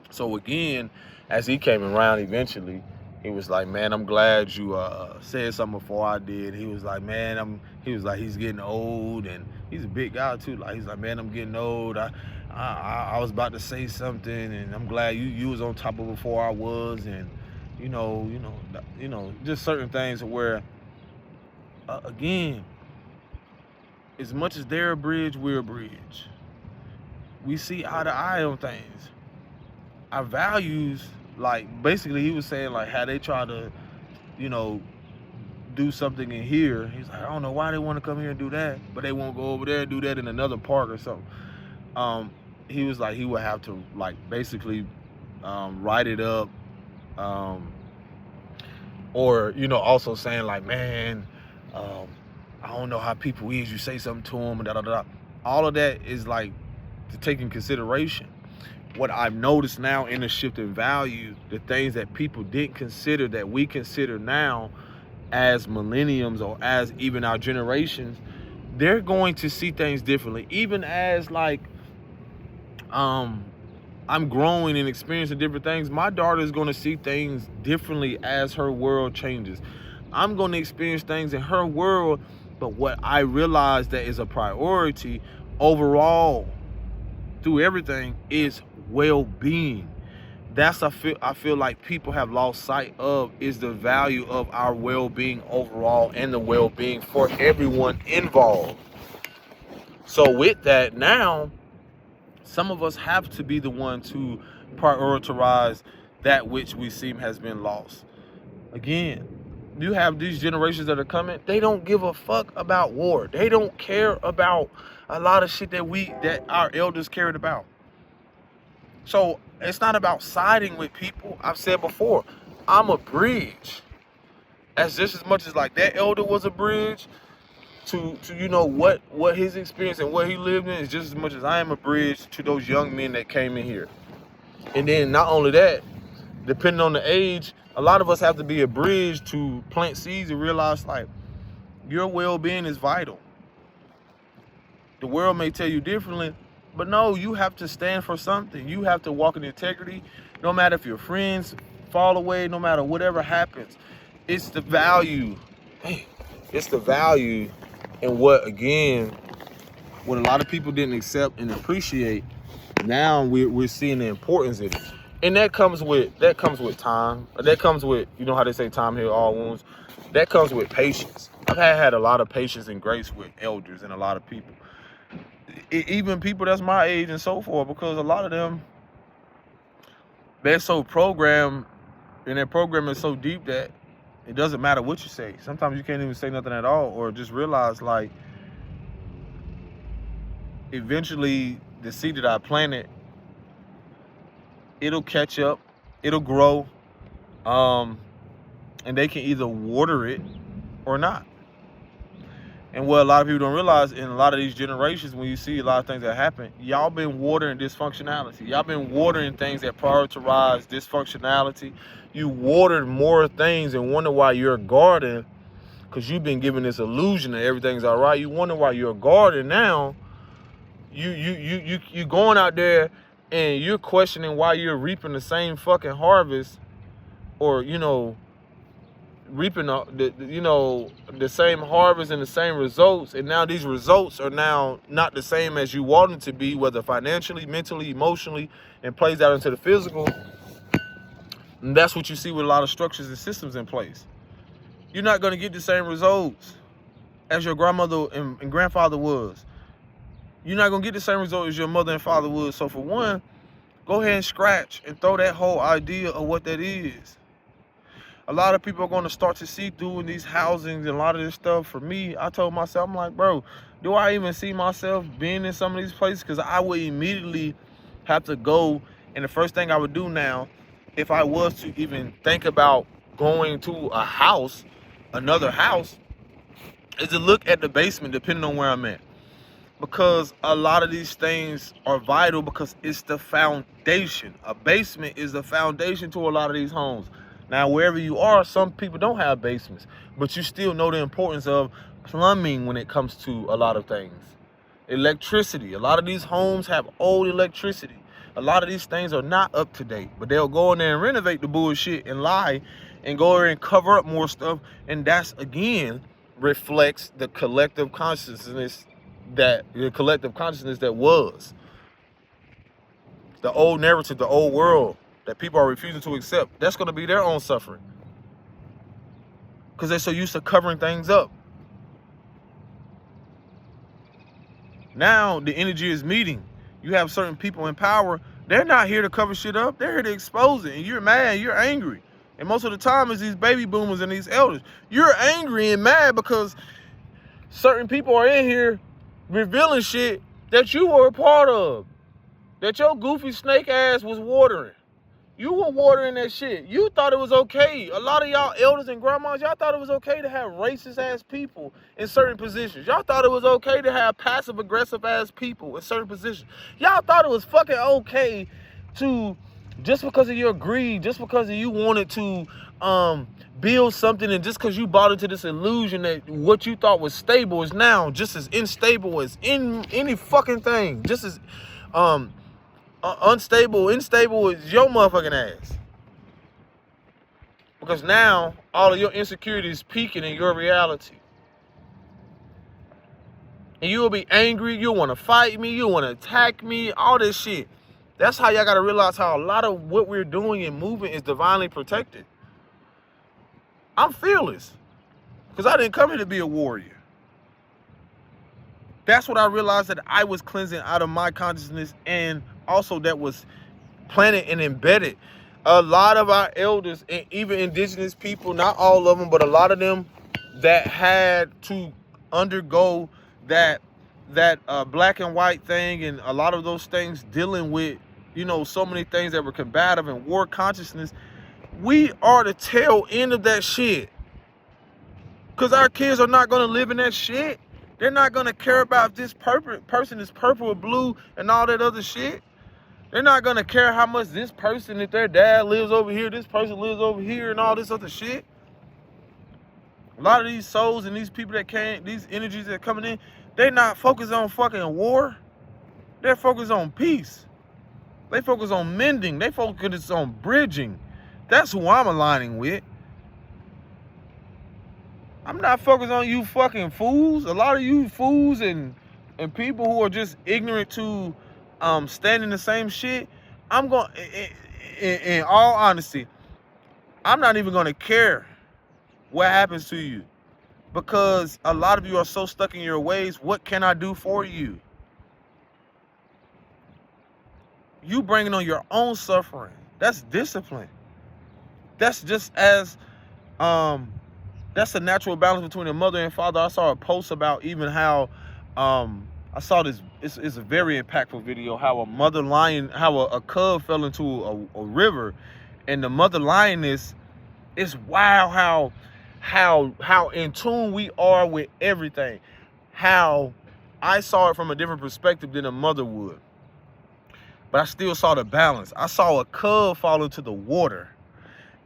So again, as he came around eventually, he was like, man, I'm glad you said something before I did. He was like, man, he's getting old, and he's a big guy too. Like, he's like, man, I'm getting old. I was about to say something, and I'm glad you was on top of it before I was, and you know, just certain things where, again, as much as they're a bridge, we're a bridge. We see eye to eye on things. Our values, like, basically he was saying like how they try to, do something in here. He's like, I don't know why they want to come here and do that, but they won't go over there and do that in another park or something. He was like, he would have to like basically write it up, or also saying like, man, I don't know how people is. You say something to them and da da da. All of that is like to take in consideration. What I've noticed now in the shift in value, the things that people didn't consider that we consider now as millenniums or as even our generations, they're going to see things differently. Even as like I'm growing and experiencing different things, my daughter is going to see things differently as her world changes. I'm going to experience things in her world, but what I realize that is a priority overall through everything is well-being. That's I feel like people have lost sight of, is the value of our well-being overall and the well-being for everyone involved. So with that, now some of us have to be the one to prioritize that which we seem has been lost. Again, you have these generations that are coming, they don't give a fuck about war. They don't care about a lot of shit that our elders cared about. So it's not about siding with people. I've said before, I'm a bridge. As just as much as like that elder was a bridge to what his experience and what he lived in, is just as much as I am a bridge to those young men that came in here. And then not only that, depending on the age, a lot of us have to be a bridge to plant seeds and realize like your well-being is vital. The world may tell you differently, but no, you have to stand for something. You have to walk in integrity, no matter if your friends fall away, no matter whatever happens. It's the value. It's the value in what a lot of people didn't accept and appreciate. Now we're seeing the importance of it. And that comes with time. That comes with, how they say time heals all wounds. That comes with patience. I've had a lot of patience and grace with elders and a lot of people. Even people that's my age and so forth, because a lot of them, they're so programmed, and their program is so deep that it doesn't matter what you say. Sometimes you can't even say nothing at all, or just realize like eventually the seed that I planted, it'll catch up, it'll grow, and they can either water it or not. And what a lot of people don't realize, in a lot of these generations, when you see a lot of things that happen, y'all been watering dysfunctionality. Y'all been watering things that prioritize dysfunctionality. You watered more things and wonder why your garden, because you've been given this illusion that everything's all right. You wonder why your garden now You going out there and you're questioning why you're reaping the same fucking harvest, or reaping the same harvest and the same results, and now these results are now not the same as you want them to be, whether financially, mentally, emotionally, and plays out into the physical. And that's what you see with a lot of structures and systems in place. You're not going to get the same results as your grandmother and grandfather was. You're not going to get the same result as your mother and father would. So for one, go ahead and scratch and throw that whole idea of what that is. A lot of people are going to start to see through in these housings and a lot of this stuff. For me, I told myself, I'm like, bro, do I even see myself being in some of these places? Because I would immediately have to go, and the first thing I would do now, if I was to even think about going to a house, another house, is to look at the basement, depending on where I'm at. Because a lot of these things are vital because it's the foundation. A basement is the foundation to a lot of these homes. Now, wherever you are, some people don't have basements, but you still know the importance of plumbing when it comes to a lot of things. Electricity. A lot of these homes have old electricity. A lot of these things are not up to date, but they'll go in there and renovate the bullshit and lie and go there and cover up more stuff. And that's, again, reflects the collective consciousness that was. The old narrative, the old world that people are refusing to accept. That's going to be their own suffering. Because they're so used to covering things up. Now the energy is meeting. You have certain people in power. They're not here to cover shit up. They're here to expose it. And you're mad. You're angry. And most of the time it's these baby boomers and these elders. You're angry and mad because certain people are in here revealing shit that you were a part of. That your goofy snake ass was watering. You were watering that shit. You thought it was okay. A lot of y'all elders and grandmas, y'all thought it was okay to have racist ass people in certain positions. Y'all thought it was okay to have passive aggressive ass people in certain positions. Y'all thought it was fucking okay to, just because of your greed, just because of you wanted to build something, and just because you bought into this illusion that what you thought was stable is now just as unstable as any fucking thing. Just as unstable, instable as your motherfucking ass. Because now all of your insecurities peaking in your reality. And you will be angry, you'll want to fight me, you'll want to attack me, all this shit. That's how y'all got to realize how a lot of what we're doing and moving is divinely protected. I'm fearless. Because I didn't come here to be a warrior. That's what I realized, that I was cleansing out of my consciousness, and also that was planted and embedded. A lot of our elders, and even indigenous people, not all of them, but a lot of them that had to undergo that black and white thing, and a lot of those things dealing with, so many things that were combative and war consciousness. We are the tail end of that shit. Because our kids are not going to live in that shit. They're not going to care about if this person is purple or blue and all that other shit. They're not going to care how much this person, if their dad lives over here, this person lives over here, and all this other shit. A lot of these souls and these people that came, these energies that are coming in, they're not focused on fucking war. They're focused on peace. They focus on mending. They focus on bridging. That's who I'm aligning with. I'm not focused on you fucking fools. A lot of you fools and people who are just ignorant to standing the same shit. I'm going, in all honesty, I'm not even going to care what happens to you, because a lot of you are so stuck in your ways. What can I do for you? You bringing on your own suffering. That's discipline. That's just as that's a natural balance between a mother and father. I saw a post about even how I saw this. It's a very impactful video. How a mother lion, how a cub fell into a river, and the mother lioness. It's wild how in tune we are with everything. How I saw it from a different perspective than a mother would, but I still saw the balance. I saw a cub fall into the water,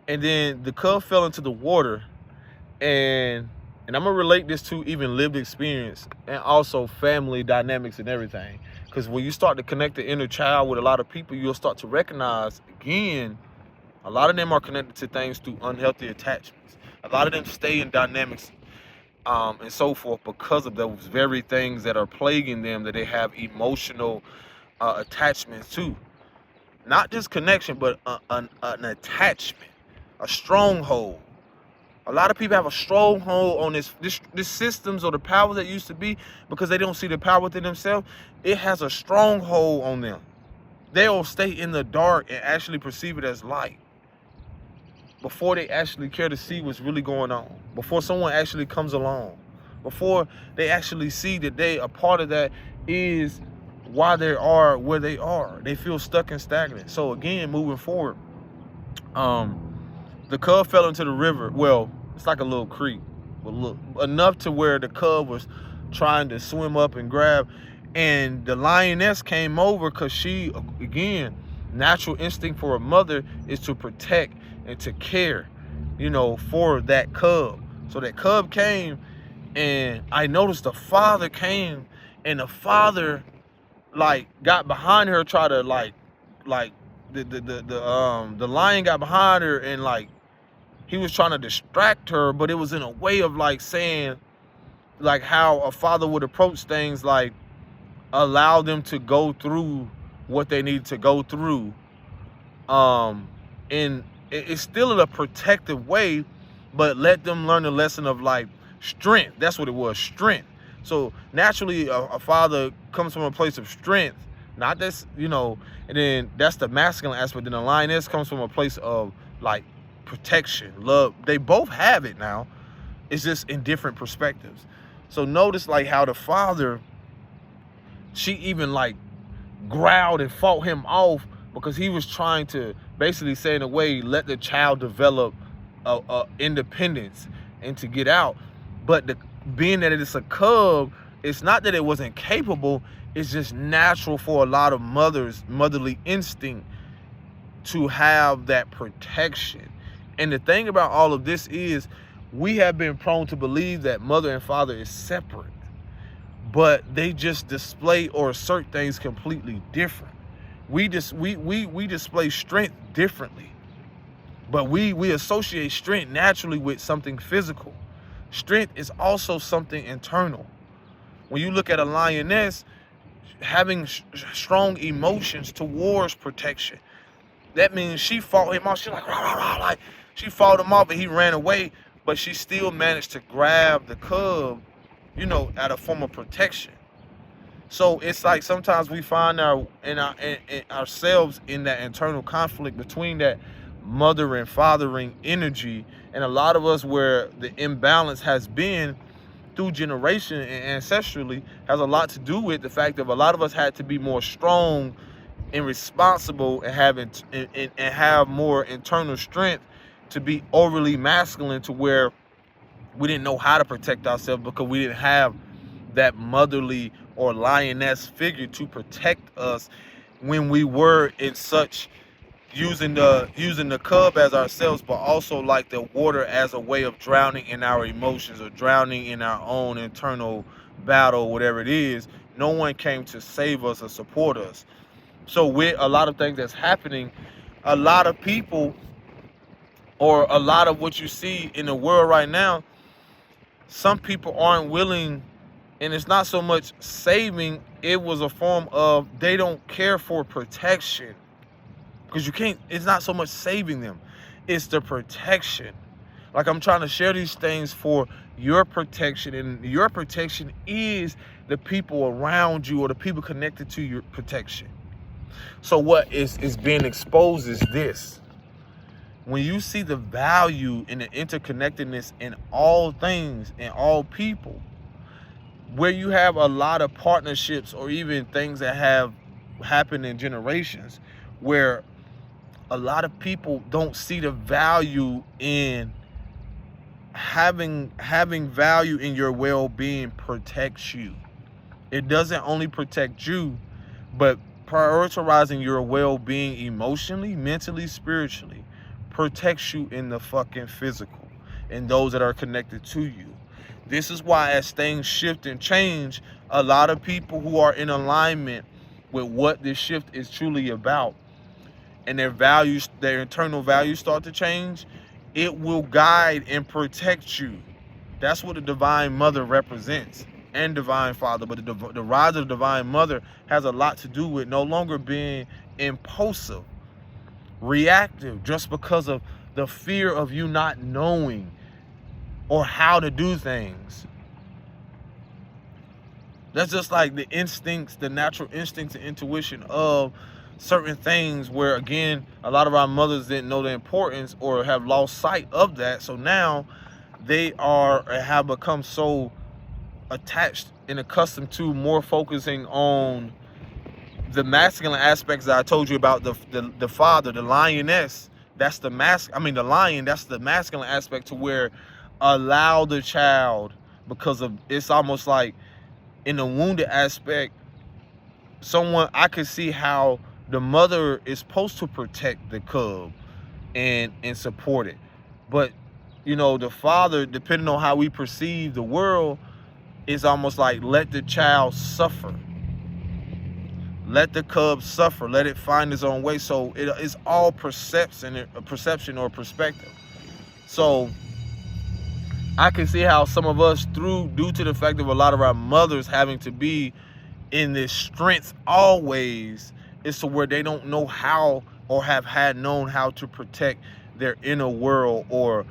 and then the cub fell into the water. And I'm gonna relate this to even lived experience and also family dynamics and everything. Because when you start to connect the inner child with a lot of people, you'll start to recognize, again, a lot of them are connected to things through unhealthy attachments. A lot of them stay in dynamics and so forth because of those very things that are plaguing them, that they have emotional attachments to. Not just connection, but an attachment, a stronghold. A lot of people have a stronghold on this systems or the power that used to be, because they don't see the power within themselves. It has a stronghold on them. They'll stay in the dark and actually perceive it as light before they actually care to see what's really going on, before someone actually comes along, before they actually see that they, a part of that is why they are where they are. They feel stuck and stagnant. So again, moving forward, the cub fell into the river. Well, it's like a little creek, but look, enough to where the cub was trying to swim up and grab, and the lioness came over because she, again, natural instinct for a mother is to protect and to care, you know, for that cub. So that cub came, and I noticed the father came, and the father like got behind her, tried to like the lion got behind her, and like he was trying to distract her, but it was in a way of like saying, like how a father would approach things, like allow them to go through what they need to go through. And it's still in a protective way, but let them learn the lesson of like strength. That's what it was, strength. So naturally, a father comes from a place of strength, not this, you know, and then that's the masculine aspect. Then the lioness comes from a place of like protection, love. They both have it now. It's just in different perspectives. So notice like how the father, she even like growled and fought him off because he was trying to basically say in a way, let the child develop independence and to get out. But being that it's a cub, it's not that it wasn't capable, it's just natural for a lot of mothers, motherly instinct, to have that protection. And the thing about all of this is we have been prone to believe that mother and father is separate, but they just display or assert things completely different. We display strength differently, but we associate strength naturally with something physical. Strength is also something internal. When you look at a lioness, having strong emotions towards protection, that means she fought him off. She's like, rah, rah, rah, like she fought him off and he ran away, but she still managed to grab the cub, you know, at a form of protection. So it's like sometimes we find ourselves in that internal conflict between that mother and fathering energy, and a lot of us where the imbalance has been through generation and ancestrally has a lot to do with the fact that a lot of us had to be more strong and responsible and have more internal strength to be overly masculine, to where we didn't know how to protect ourselves because we didn't have that motherly or lioness figure to protect us when we were in such using the cub as ourselves, but also like the water as a way of drowning in our emotions or drowning in our own internal battle, whatever it is. No one came to save us or support us. So with a lot of things that's happening, a lot of people, or a lot of what you see in the world right now, some people aren't willing, and it's not so much saving, it was a form of they don't care for protection. Because you can't, it's not so much saving them, it's the protection. Like I'm trying to share these things for your protection, and your protection is the people around you or the people connected to your protection. So what is being exposed is this. When you see the value in the interconnectedness in all things, in all people, where you have a lot of partnerships or even things that have happened in generations, where a lot of people don't see the value in having value in your well-being protects you. It doesn't only protect you, but prioritizing your well-being emotionally, mentally, spiritually protects you in the fucking physical and those that are connected to you. This is why as things shift and change, a lot of people who are in alignment with what this shift is truly about, and their values, their internal values start to change, it will guide and protect you. That's what the Divine Mother represents, and Divine Father. But the rise of the Divine Mother has a lot to do with no longer being impulsive, reactive, just because of the fear of you not knowing or how to do things. That's just like the instincts, the natural instincts and intuition of certain things, where again, a lot of our mothers didn't know the importance or have lost sight of that. So now they have become so attached and accustomed to more focusing on the masculine aspects that I told you about. The father, the lioness, that's the the lion, that's the masculine aspect, to where allow the child, because of, it's almost like in the wounded aspect, I could see how the mother is supposed to protect the cub and support it. But, you know, the father, depending on how we perceive the world, is almost like, let the child suffer. Let the cub suffer. Let it find its own way. So it's all perception or perspective. So I can see how some of us, due to the fact of a lot of our mothers having to be in this strength always, is to where they don't know how, or have had known how to protect their inner world or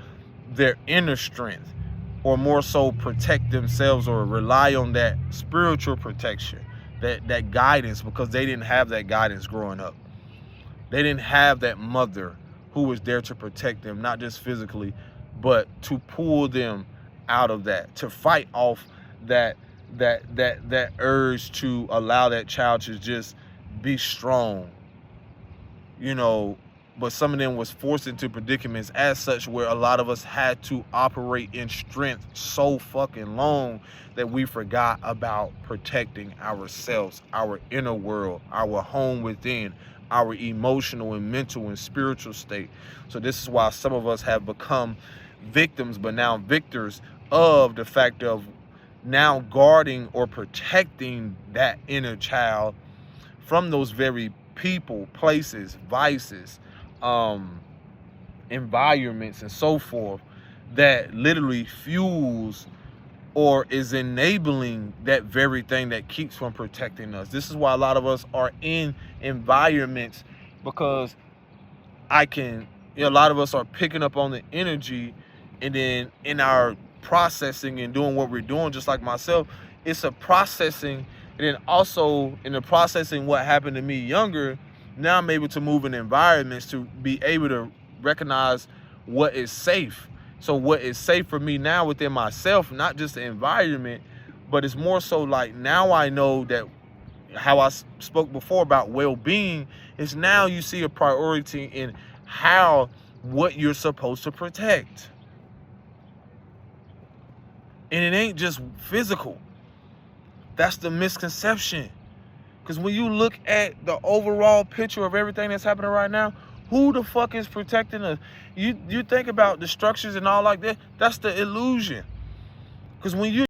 their inner strength, or more so protect themselves or rely on that spiritual protection, that guidance, because they didn't have that guidance growing up. They didn't have that mother who was there to protect them, not just physically, but to pull them out of that, to fight off that urge to allow that child to just be strong, you know. But some of them was forced into predicaments as such, where a lot of us had to operate in strength so fucking long that we forgot about protecting ourselves, our inner world, our home within, our emotional and mental and spiritual state. So this is why some of us have become victims, but now victors, of the fact of now guarding or protecting that inner child from those very people, places, vices, environments, and so forth, that literally fuels or is enabling that very thing that keeps from protecting us. This is why a lot of us are in environments, because a lot of us are picking up on the energy, and then in our processing and doing what we're doing, just like myself, it's a processing. And then also in the processing what happened to me younger, now I'm able to move in environments to be able to recognize what is safe. So what is safe for me now within myself, not just the environment, but it's more so like, now I know that how I spoke before about well-being is, now you see a priority in what you're supposed to protect. And it ain't just physical. That's the misconception. Because when you look at the overall picture of everything that's happening right now, who the fuck is protecting us? You think about the structures and all like that, that's the illusion. Because when you